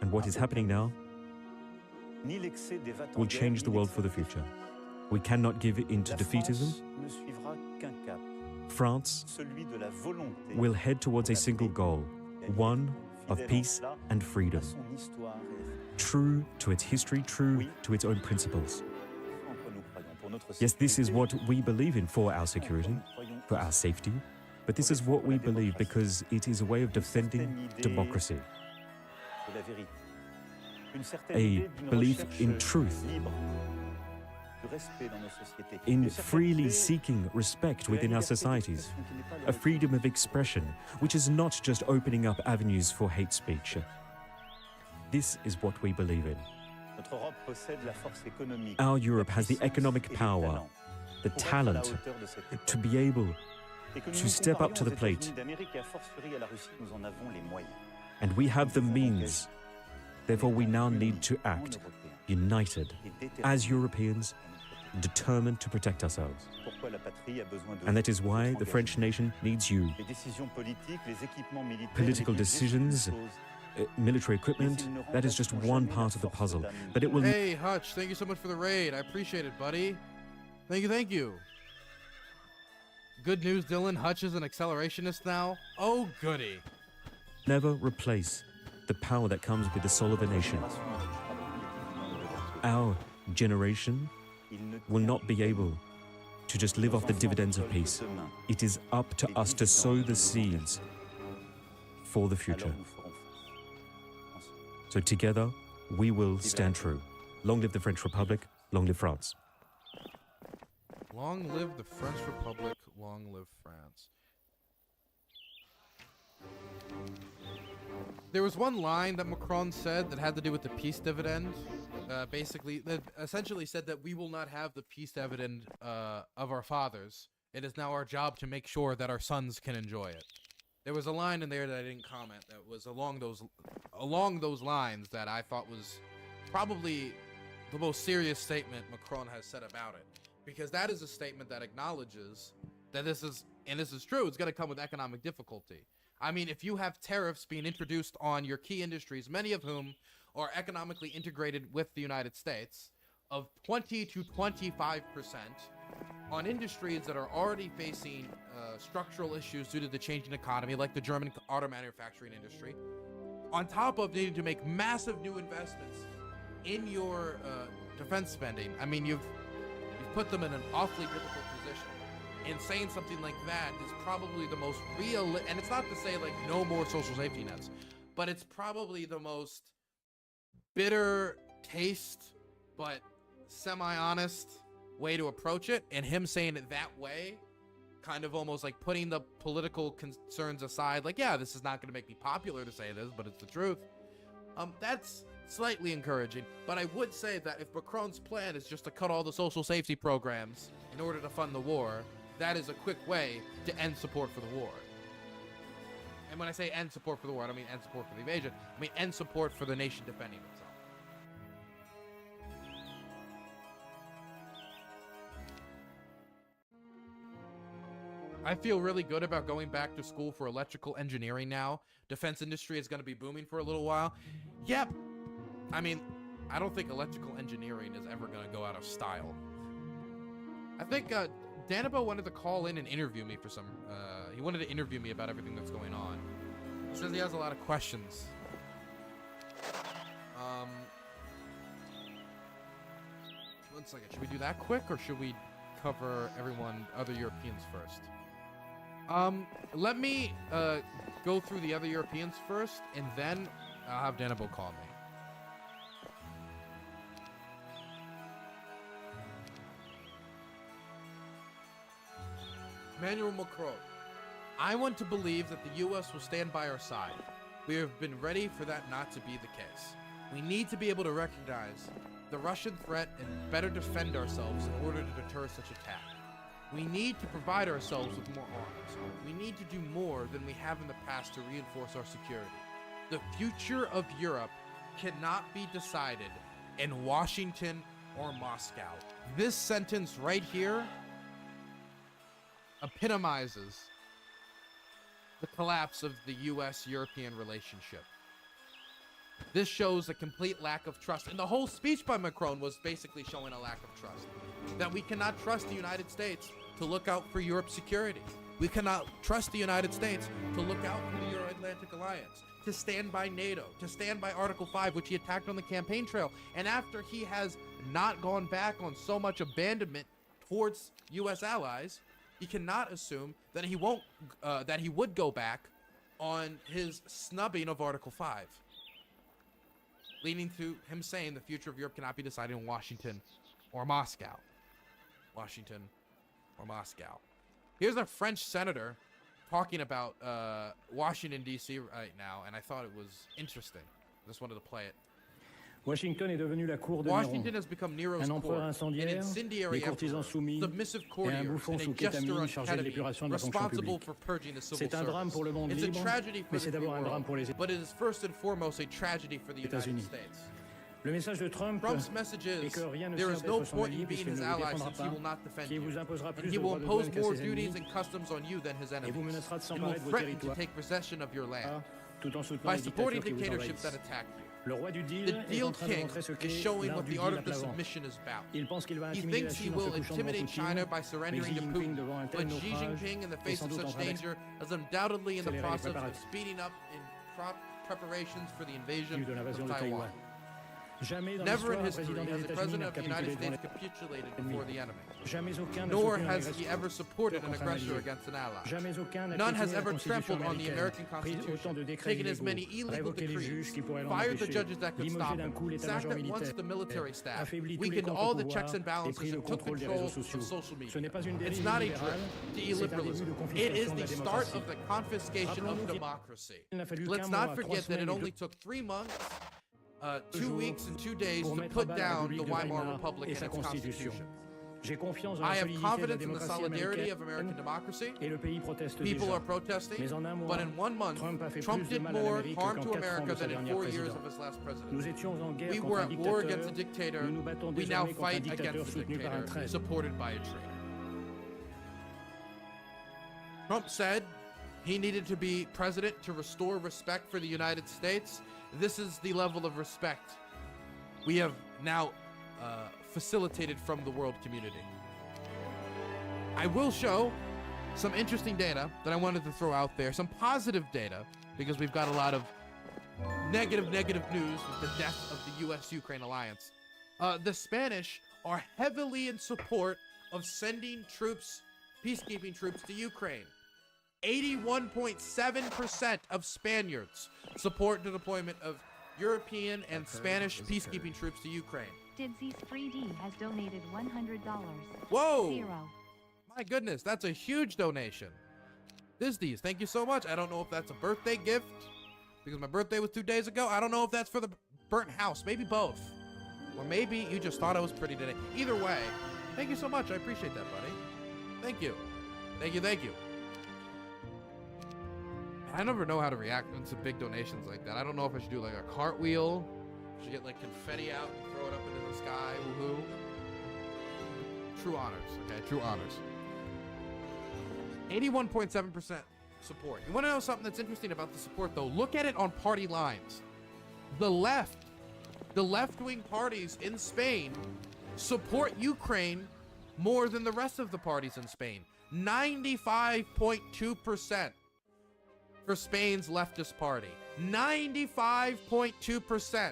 and what is happening now will change the world for the future. We cannot give in to defeatism. France will head towards a single goal, one of peace and freedom, true to its history, true to its own principles. Yes, this is what we believe in for our security, for our safety, but this is what we believe because it is a way of defending democracy. A belief in truth, in freely seeking respect within our societies, a freedom of expression, which is not just opening up avenues for hate speech. This is what we believe in. Our Europe has the economic power, the talent to be able to step up to the plate. And we have the means. Therefore, we now need to act united as Europeans, determined to protect ourselves. And that is why the French nation needs you. Political decisions, military equipment, that is just one part of the puzzle. But it will... Hey, Hutch, thank you so much for the raid. I appreciate it, buddy. Thank you, thank you. Good news, Dylan. Hutch is an accelerationist now. Oh, goody. Never replace the power that comes with the soul of a nation. Our generation will not be able to just live off the dividends of peace. It is up to us to sow the seeds for the future. So together, we will stand true. Long live the French Republic, long live France. Long live the French Republic, long live France. There was one line that Macron said that had to do with the peace dividend. Basically, that essentially said that we will not have the peace dividend of our fathers. It is now our job to make sure that our sons can enjoy it. There was a line in there that I didn't comment that was along those lines that I thought was probably the most serious statement Macron has said about it. Because that is a statement that acknowledges that this is true, it's going to come with economic difficulty. I mean, if you have tariffs being introduced on your key industries, many of whom are economically integrated with the United States, of 20 to 25% on industries that are already facing structural issues due to the changing economy, like the German auto manufacturing industry, on top of needing to make massive new investments in your defense spending, I mean, you've put them in an awfully difficult position. And saying something like that is probably the most real, and it's not to say like no more social safety nets, but it's probably the most bitter taste, but semi-honest way to approach it. And him saying it that way, kind of almost like putting the political concerns aside, like, yeah, this is not going to make me popular to say this, but it's the truth. That's slightly encouraging, but I would say that if Macron's plan is just to cut all the social safety programs in order to fund the war, that is a quick way to end support for the war. And when I say end support for the war, I don't mean end support for the invasion. I mean end support for the nation defending itself. I feel really good about going back to school for electrical engineering now. Defense industry is going to be booming for a little while. Yep. I mean, I don't think electrical engineering is ever going to go out of style. I think Danabo wanted to call in and interview me for some... he wanted to interview me about everything that's going on. He says he has a lot of questions. One second. Should we do that quick, or should we cover other Europeans first? Let me go through the other Europeans first, and then I'll have Danabo call me. Emmanuel Macron. I want to believe that the U.S. will stand by our side. We have been ready for that not to be the case. We need to be able to recognize the Russian threat and better defend ourselves in order to deter such attack. We need to provide ourselves with more arms. We need to do more than we have in the past to reinforce our security. The future of Europe cannot be decided in Washington or Moscow. This sentence right here epitomizes the collapse of the U.S.-European relationship. This shows a complete lack of trust. And the whole speech by Macron was basically showing a lack of trust. That we cannot trust the United States to look out for Europe's security. We cannot trust the United States to look out for the Euro-Atlantic Alliance, to stand by NATO, to stand by Article 5, which he attacked on the campaign trail. And after he has not gone back on so much abandonment towards U.S. allies, he cannot assume that he won't, that he would go back on his snubbing of Article 5, leading to him saying the future of Europe cannot be decided in Washington or Moscow. Washington or Moscow. Here's a French senator talking about Washington, D.C. right now, and I thought it was interesting. I just wanted to play it. Washington est devenu la cour de Washington Néron, has become Nero's un court, empereur an incendiaire, incendiary des courtisans emperor, soumis submissive et un courtiers, bouffon and a sous jester kétamine on chargé de l'épuration ketamine, de la fonction responsible publique. for purging the civil C'est un drame service. pour le monde It's a libre, tragedy for mais the c'est free d'abord un drame world, pour les but it is first and foremost a tragedy for the United États-Unis. States. Le message de Trump Trump's message est is que rien ne there sert is no d'être son point in allié being puisqu'il his ne vous ally défendra since he pas, will not defend qui you. vous imposera And plus he de will droits de impose douane qu'à more ses duties ennemis and customs on you than his et vous enemies. menacera de And will s'emparer de vos threaten to territoires take possession of your land tout en soutenant by les supporting dictateurs qui vous dictatorships that envahissent. attack you. Le roi du deal The est deal en train de king montrer ce is qu'est showing l'art what du the art deal à of the plat ventre. submission is about. Il pense qu'il va He intimider la thinks he Chine en will se couchant devant intimidate Poutine, China by mais surrendering Xi to Jinping Putin. devant un tel But Xi naufrage Jinping, in the est face sans of doute en such train danger, is undoubtedly in the d'accélérer les process of préparatifs. speeding up in preparations for the invasion de l'invasion of de Taiwan. Taïwan. Jamais dans Never in l'histoire, un history président has des the États-Unis President n'a of the United capitulé devant States capitulated l'ennemi. before the enemy. Jamais aucun n'a Nor soutenu une has he agression ever supported an contre un aggressor allié. against an ally. Jamais aucun n'a None has piétiné la ever Constitution trampled on the américaine, American pris autant Constitution, de décrets taken as illégaux, many illegal révoqué les juges decrees, qui pourraient fired the l'empêcher, judges that could limogé stop d'un him, coup l'état-major sacked at once militaire, the military staff, affaibli tous les weakened all the contre-pouvoirs checks and et balances, pris le and took contrôle des control réseaux of sociaux. social media. Ce n'est pas une It's dérive not a illibérale, drift to c'est un début illiberalism. de It confiscation is de la the start démocratie. of the confiscation of Rappelons-nous qu'il democracy. n'a fallu Let's qu'un not mois, 3 forget that it semaines et only 2 took 3 months, 2 jours weeks and 2 days pour to mettre à put bas la down the République de Weimar Weimar Republic et and sa its constitution. constitution. J'ai confiance dans I la have solidité de la confidence in the démocratie solidarity of américaine American democracy. et le pays proteste People déjà. are protesting, Mais en un mois, but in 1 month, Trump a fait Trump plus de did mal à more l'Amérique harm qu'en to 4 ans America de sa than in dernière 4 years présidence. of his last Nous presidency. étions en guerre We contre were un at war against a dictateur. dictator. Nous nous battons We now désormais contre un fight dictateur against a soutenu par un dictator traître. supported by a traitor. Trump said he needed to be president to restore respect for the United States. This is the level of respect we have now facilitated from the world community. I will show some interesting data that I wanted to throw out there, some positive data, because we've got a lot of negative news with the death of the U.S.-Ukraine alliance. The Spanish are heavily in support of sending troops, peacekeeping troops to Ukraine. 81.7% of Spaniards support the deployment of European and Spanish peacekeeping troops to Ukraine. Didzy's 3D has donated $100. Whoa! 0. My goodness, that's a huge donation. Disney's, thank you so much. I don't know if that's a birthday gift, because my birthday was 2 days ago. I don't know if that's for the burnt house. Maybe both. Or maybe you just thought I was pretty today. Either way, thank you so much. I appreciate that, buddy. Thank you. Thank you, thank you. I never know how to react to big donations like that. I don't know if I should do like a cartwheel. I should get like confetti out and throw it up into the sky. Woohoo. True honors. Okay, true honors. 81.7% support. You want to know something that's interesting about the support, though? Look at it on party lines. The left-wing parties in Spain support Ukraine more than the rest of the parties in Spain. 95.2% for Spain's leftist party. 95.2%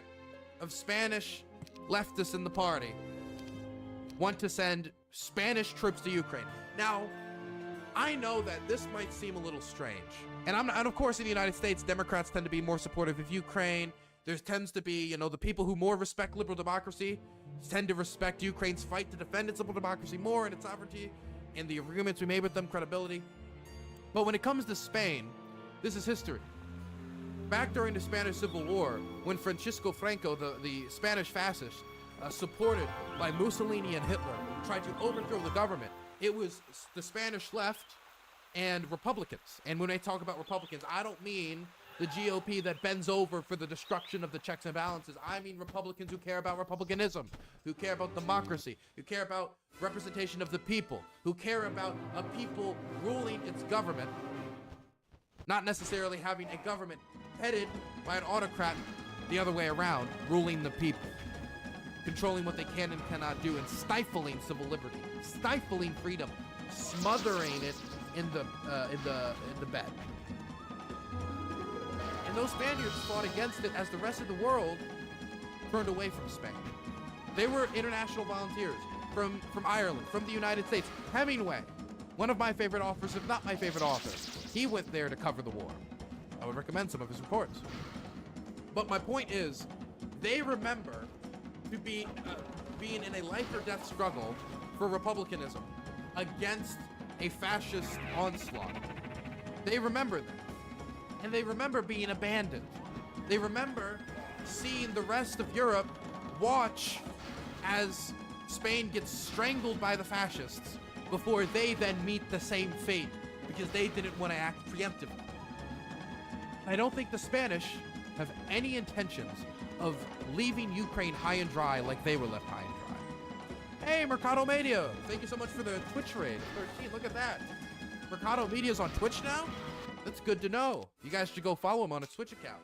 of Spanish leftists in the party want to send Spanish troops to Ukraine. Now, I know that this might seem a little strange. And of course, in the United States, Democrats tend to be more supportive of Ukraine. There tends to be, the people who more respect liberal democracy tend to respect Ukraine's fight to defend its liberal democracy more and its sovereignty and the agreements we made with them, credibility. But when it comes to Spain, this is history. Back during the Spanish Civil War, when Francisco Franco, the Spanish fascist, supported by Mussolini and Hitler, tried to overthrow the government, it was the Spanish left and Republicans. And when I talk about Republicans, I don't mean the GOP that bends over for the destruction of the checks and balances. I mean Republicans who care about republicanism, who care about democracy, who care about representation of the people, who care about a people ruling its government, not necessarily having a government headed by an autocrat the other way around, ruling the people, controlling what they can and cannot do, and stifling civil liberty, stifling freedom, smothering it in the bed. And those Spaniards fought against it as the rest of the world turned away from Spain. They were international volunteers from Ireland, from the United States. Hemingway, one of my favorite authors, if not my favorite author, he went there to cover the war. I would recommend some of his reports. But my point is, they remember to be being in a life or death struggle for republicanism against a fascist onslaught. They remember that. And they remember being abandoned. They remember seeing the rest of Europe watch as Spain gets strangled by the fascists before they then meet the same fate because they didn't want to act preemptively. I don't think the Spanish have any intentions of leaving Ukraine high and dry like they were left high and dry. Hey, Mercado Media, thank you so much for the Twitch raid. 13, look at that. Mercado Media's on Twitch now? That's good to know. You guys should go follow him on his Twitch account.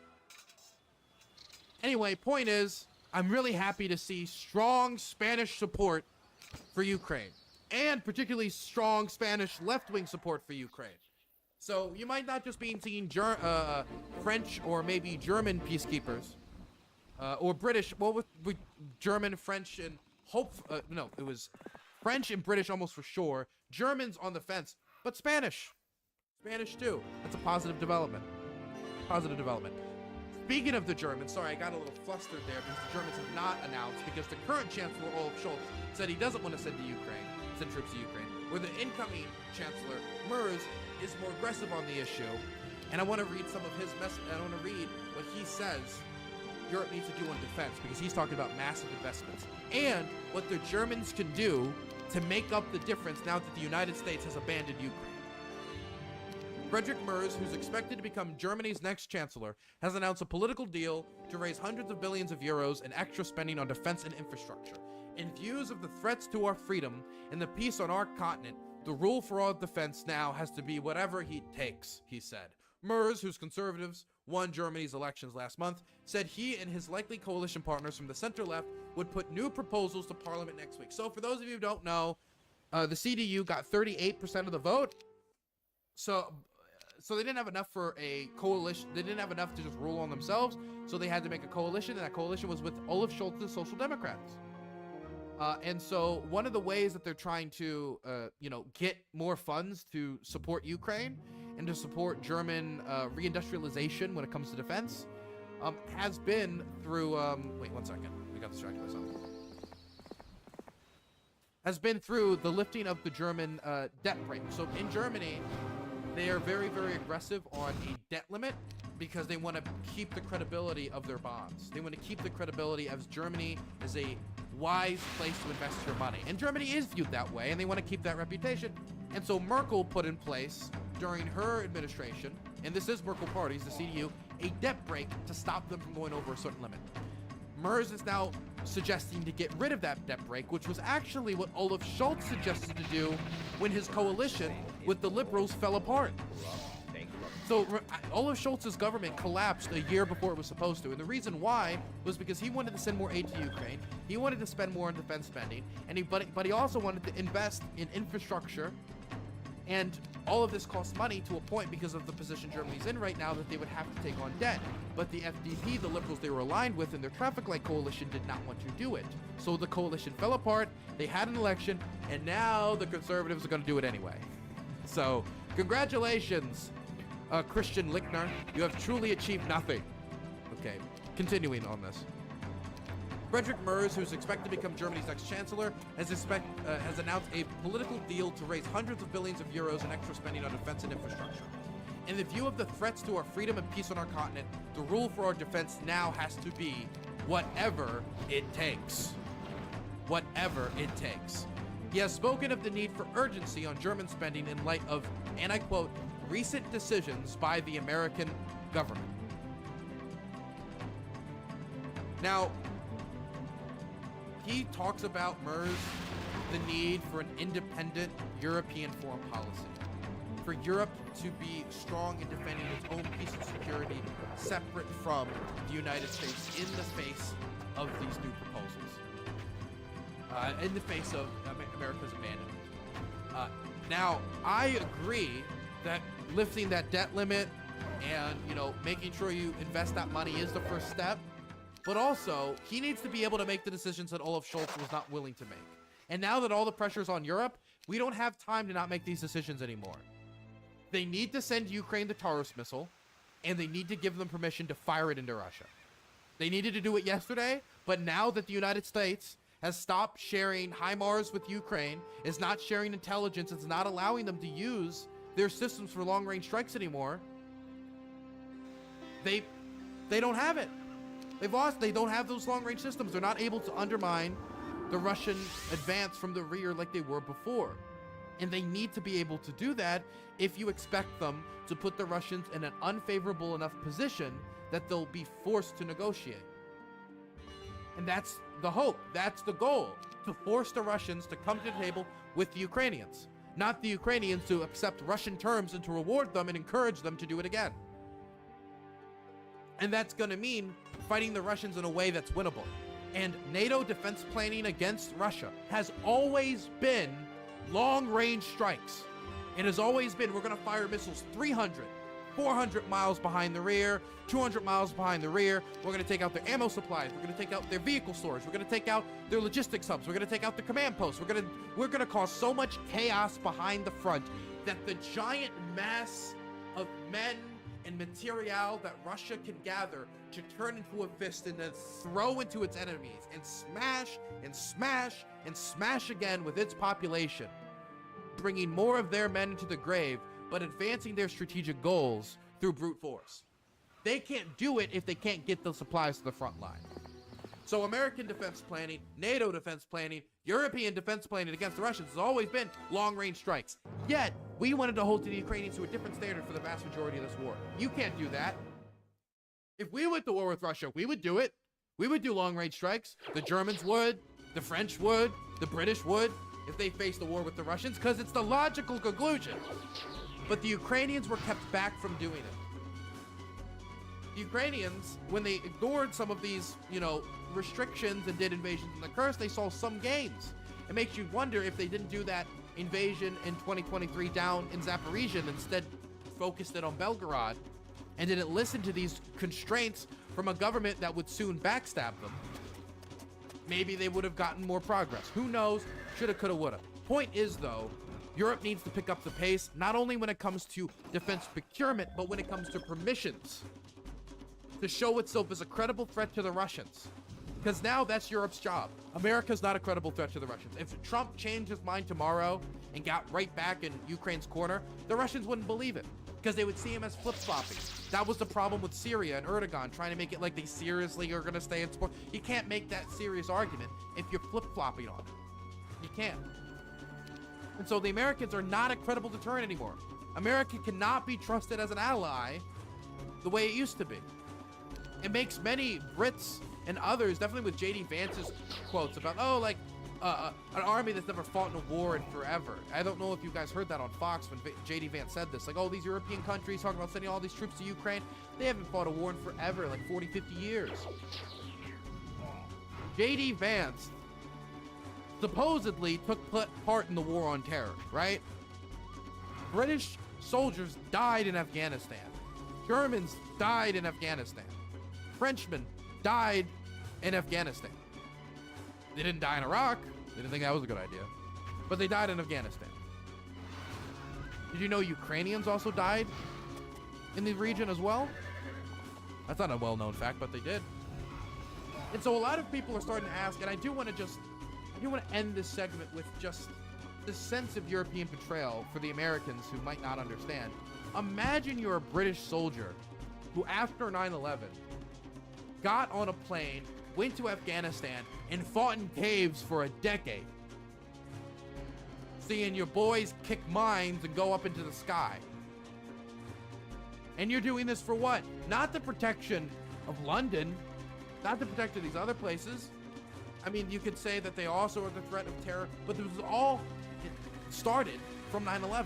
Anyway, point is, I'm really happy to see strong Spanish support for Ukraine, and particularly strong Spanish left-wing support for Ukraine. So you might not just be seeing French or maybe German peacekeepers, or British. Well, with German, French, and no, it was French and British almost for sure. Germans on the fence, but Spanish too. That's a positive development. Positive development. Speaking of the Germans, sorry, I got a little flustered there because the Germans have not announced, because the current Chancellor Olaf Scholz said he doesn't want to send troops to Ukraine, where the incoming Chancellor Merz is more aggressive on the issue. And I want to read some of his message. I want to read what he says Europe needs to do on defense, because he's talking about massive investments and what the Germans can do to make up the difference now that the United States has abandoned Ukraine. Friedrich Merz, who's expected to become Germany's next chancellor, has announced a political deal to raise hundreds of billions of euros in extra spending on defense and infrastructure. In views of the threats to our freedom and the peace on our continent, the rule for all defense now has to be whatever he takes, he said. Merz, whose conservatives won Germany's elections last month, said he and his likely coalition partners from the center-left would put new proposals to parliament next week. So for those of you who don't know, the CDU got 38% of the vote. So they didn't have enough for a coalition. They didn't have enough to just rule on themselves. So they had to make a coalition, and that coalition was with Olaf Scholz's Social Democrats. And so one of the ways that they're trying to, get more funds to support Ukraine and to support German reindustrialization when it comes to defense, has been through, wait one second, we got distracted by something. Has been through the lifting of the German debt brake. So in Germany, they are very, very aggressive on a debt limit because they want to keep the credibility of their bonds. They want to keep the credibility as Germany is a wise place to invest your money. And Germany is viewed that way, and they want to keep that reputation. And so Merkel put in place during her administration, and this is Merkel parties, the CDU, a debt brake to stop them from going over a certain limit. Merz is now suggesting to get rid of that debt brake, which was actually what Olaf Scholz suggested to do when his coalition with the liberals fell apart. So Olaf Scholz's government collapsed a year before it was supposed to, and the reason why was because he wanted to send more aid to Ukraine, he wanted to spend more on defense spending, and but he also wanted to invest in infrastructure, and all of this costs money to a point because of the position Germany's in right now that they would have to take on debt. But the FDP, the liberals they were aligned with in their traffic light coalition, did not want to do it. So the coalition fell apart, they had an election, and now the conservatives are going to do it anyway. So congratulations, Christian Lichtner, you have truly achieved nothing. Okay, continuing on this. Friedrich Merz, who's expected to become Germany's next chancellor, has announced a political deal to raise hundreds of billions of euros in extra spending on defense and infrastructure. In the view of the threats to our freedom and peace on our continent, the rule for our defense now has to be whatever it takes. Whatever it takes. He has spoken of the need for urgency on German spending in light of, and I quote, recent decisions by the American government. Now, he talks about Merz, the need for an independent European foreign policy, for Europe to be strong in defending its own peace and security, separate from the United States in the face of these new proposals, in the face of America's abandonment. Now, I agree that lifting that debt limit and, making sure you invest that money is the first step. But also, he needs to be able to make the decisions that Olaf Scholz was not willing to make. And now that all the pressure's on Europe, we don't have time to not make these decisions anymore. They need to send Ukraine the Taurus missile, and they need to give them permission to fire it into Russia. They needed to do it yesterday, but now that the United States has stopped sharing HIMARS with Ukraine, is not sharing intelligence, it's not allowing them to use their systems for long-range strikes anymore, they don't have it. They've lost. They don't have those long-range systems. They're not able to undermine the Russian advance from the rear like they were before. And they need to be able to do that if you expect them to put the Russians in an unfavorable enough position that they'll be forced to negotiate. And that's the hope. That's the goal, to force the Russians to come to the table with the Ukrainians, not the Ukrainians to accept Russian terms and to reward them and encourage them to do it again. And that's going to mean fighting the Russians in a way that's winnable. And NATO defense planning against Russia has always been long-range strikes. It has always been, we're going to fire missiles 300, 400 miles behind the rear, 200 miles behind the rear. We're going to take out their ammo supplies. We're going to take out their vehicle storage. We're going to take out their logistics hubs. We're going to take out the command posts. We're going to cause so much chaos behind the front that the giant mass of men and material that Russia can gather to turn into a fist and then throw into its enemies and smash and smash and smash again with its population, bringing more of their men into the grave, but advancing their strategic goals through brute force. They can't do it if they can't get the supplies to the front line. So American defense planning, NATO defense planning, European defense planning against the Russians has always been long-range strikes. Yet, we wanted to hold the Ukrainians to a different standard for the vast majority of this war. You can't do that. If we went to war with Russia, we would do it. We would do long-range strikes. The Germans would, the French would, the British would, if they faced a war with the Russians, because it's the logical conclusion. But the Ukrainians were kept back from doing it. The Ukrainians, when they ignored some of these, restrictions and did invasions in the Kursk, they saw some gains. It makes you wonder if they didn't do that invasion in 2023 down in Zaporizhia and instead focused it on Belgorod and didn't listen to these constraints from a government that would soon backstab them. Maybe they would have gotten more progress. Who knows? Shoulda, coulda, woulda. Point is, though, Europe needs to pick up the pace, not only when it comes to defense procurement, but when it comes to permissions, to show itself as a credible threat to the Russians. Because now that's Europe's job. America's not a credible threat to the Russians. If Trump changed his mind tomorrow and got right back in Ukraine's corner, the Russians wouldn't believe it, because they would see him as flip-flopping. That was the problem with Syria and Erdogan, trying to make it like they seriously are going to stay in support. You can't make that serious argument if you're flip-flopping on it. You can't. And so the Americans are not a credible deterrent anymore. America cannot be trusted as an ally the way it used to be. It makes many Brits and others, definitely with J.D. Vance's quotes about, an army that's never fought in a war in forever. I don't know if you guys heard that on Fox when J.D. Vance said this. Like, these European countries talking about sending all these troops to Ukraine, they haven't fought a war in forever, like 40, 50 years. J.D. Vance supposedly took part in the war on terror, right? British soldiers died in Afghanistan. Germans died in Afghanistan. Frenchmen died in Afghanistan. They didn't die in Iraq. They didn't think that was a good idea. But they died in Afghanistan. Did you know Ukrainians also died in the region as well? That's not a well-known fact, but they did. And so a lot of people are starting to ask, and I do want to end this segment with just this sense of European betrayal for the Americans who might not understand. Imagine you're a British soldier who, after 9/11, got on a plane, went to Afghanistan, and fought in caves for a decade. Seeing your boys kick mines and go up into the sky. And you're doing this for what? Not the protection of London, not the protection of these other places. I mean, you could say that they also are the threat of terror, but this was all started from 9/11.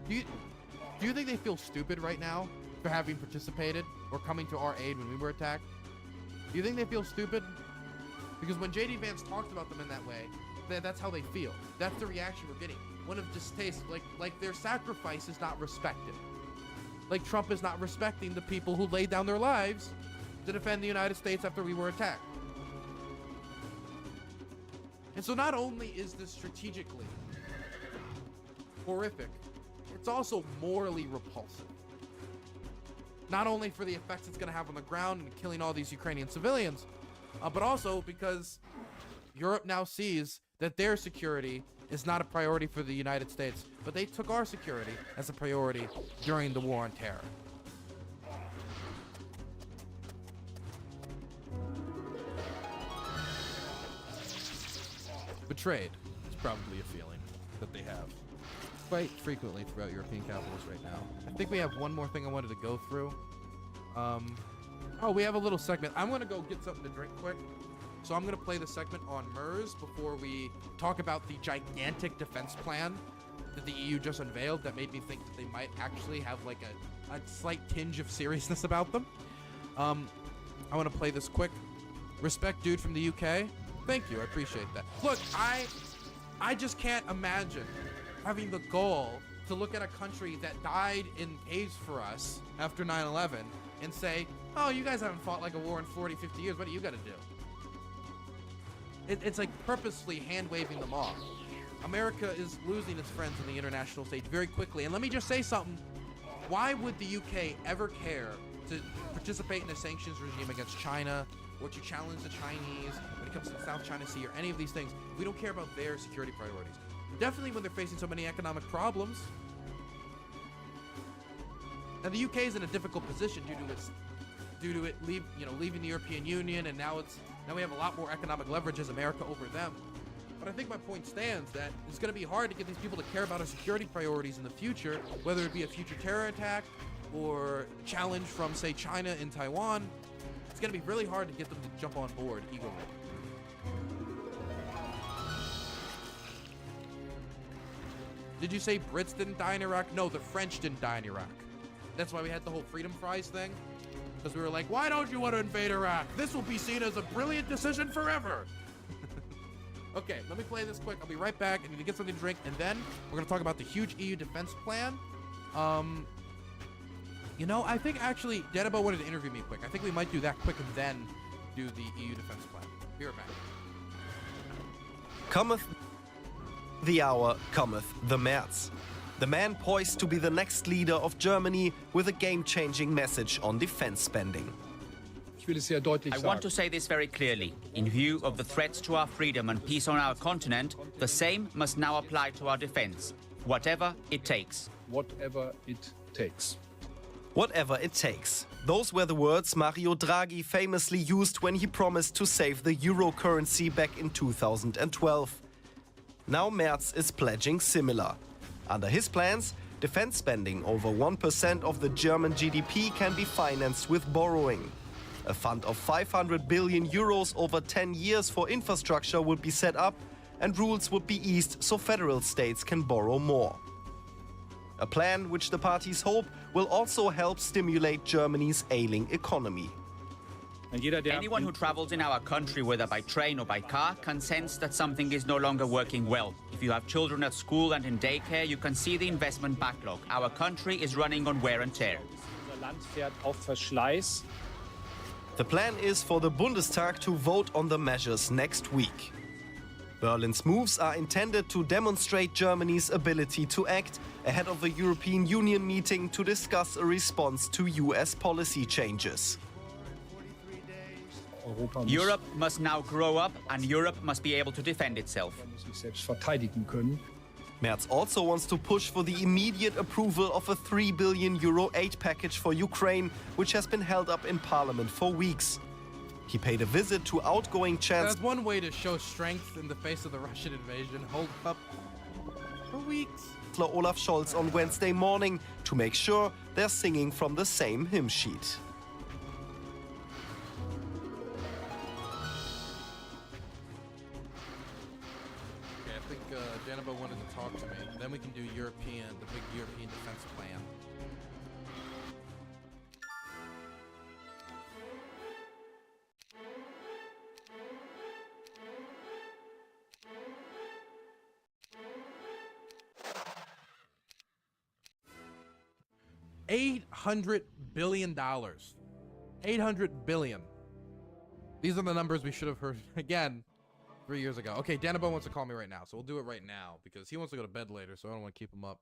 Do you think they feel stupid right now for having participated or coming to our aid when we were attacked? Do you think they feel stupid? Because when J.D. Vance talks about them in that way, that's how they feel. That's the reaction we're getting. One of distaste, like their sacrifice is not respected. Like Trump is not respecting the people who laid down their lives to defend the United States after we were attacked. And so not only is this strategically horrific, it's also morally repulsive. Not only for the effects it's going to have on the ground and killing all these Ukrainian civilians, but also because Europe now sees that their security is not a priority for the United States, but they took our security as a priority during the war on terror. Betrayed is probably a feeling that they have quite frequently throughout European capitals right now. I think we have one more thing I wanted to go through. We have a little segment. I'm going to go get something to drink quick. So I'm going to play the segment on MERS before we talk about the gigantic defense plan that the EU just unveiled that made me think that they might actually have like a slight tinge of seriousness about them. I want to play this quick. Respect, dude from the UK. Thank you, I appreciate that. Look, I just can't imagine having the goal to look at a country that died in caves for us after 9/11 and say, oh, you guys haven't fought like a war in 40, 50 years. What do you got to do? It's like purposely hand-waving them off. America is losing its friends on the international stage very quickly. And let me just say something. Why would the UK ever care to participate in a sanctions regime against China or to challenge the Chinese when it comes to the South China Sea or any of these things? We don't care about their security priorities. Definitely when they're facing so many economic problems. Now the UK is in a difficult position due to it leaving the European Union, and now we have a lot more economic leverage as America over them. But I think my point stands that it's going to be hard to get these people to care about our security priorities in the future, whether it be a future terror attack or challenge from, say, China in Taiwan. It's going to be really hard to get them to jump on board eagerly. Did you say Brits didn't die in Iraq? No, the French didn't die in Iraq. That's why we had the whole freedom fries thing. Because we were like, why don't you want to invade Iraq? This will be seen as a brilliant decision forever. Okay, let me play this quick. I'll be right back. I need to get something to drink. And then we're going to talk about the huge EU defense plan. You know, I think actually Denabo wanted to interview me quick. I think we might do that quick and then do the EU defense plan. Be right back. Cometh the hour, cometh the März. The man poised to be the next leader of Germany with a game-changing message on defense spending. I want to say this very clearly. In view of the threats to our freedom and peace on our continent, the same must now apply to our defense. Whatever it takes. Whatever it takes. Whatever it takes. Those were the words Mario Draghi famously used when he promised to save the euro currency back in 2012. Now Merz is pledging similar. Under his plans, defense spending over 1% of the German GDP can be financed with borrowing. A fund of 500 billion euros over 10 years for infrastructure would be set up, and rules would be eased so federal states can borrow more. A plan which the parties hope will also help stimulate Germany's ailing economy. Anyone who travels in our country, whether by train or by car, can sense that something is no longer working well. If you have children at school and in daycare, you can see the investment backlog. Our country is running on wear and tear. The plan is for the Bundestag to vote on the measures next week. Berlin's moves are intended to demonstrate Germany's ability to act ahead of the European Union meeting to discuss a response to US policy changes. Europe must now grow up, and Europe must be able to defend itself. Merz also wants to push for the immediate approval of a 3 billion euro aid package for Ukraine, which has been held up in parliament for weeks. He paid a visit to outgoing Chancellor. That's one way to show strength in the face of the Russian invasion. Hold up for weeks. Olaf Scholz on Wednesday morning to make sure they're singing from the same hymn sheet. Janabo wanted to talk to me. Then we can do the big European defense plan. $800 billion. 800 billion. These are the numbers we should have heard again 3 years ago. Okay, Danabo wants to call me right now, so we'll do it right now because he wants to go to bed later, so I don't want to keep him up.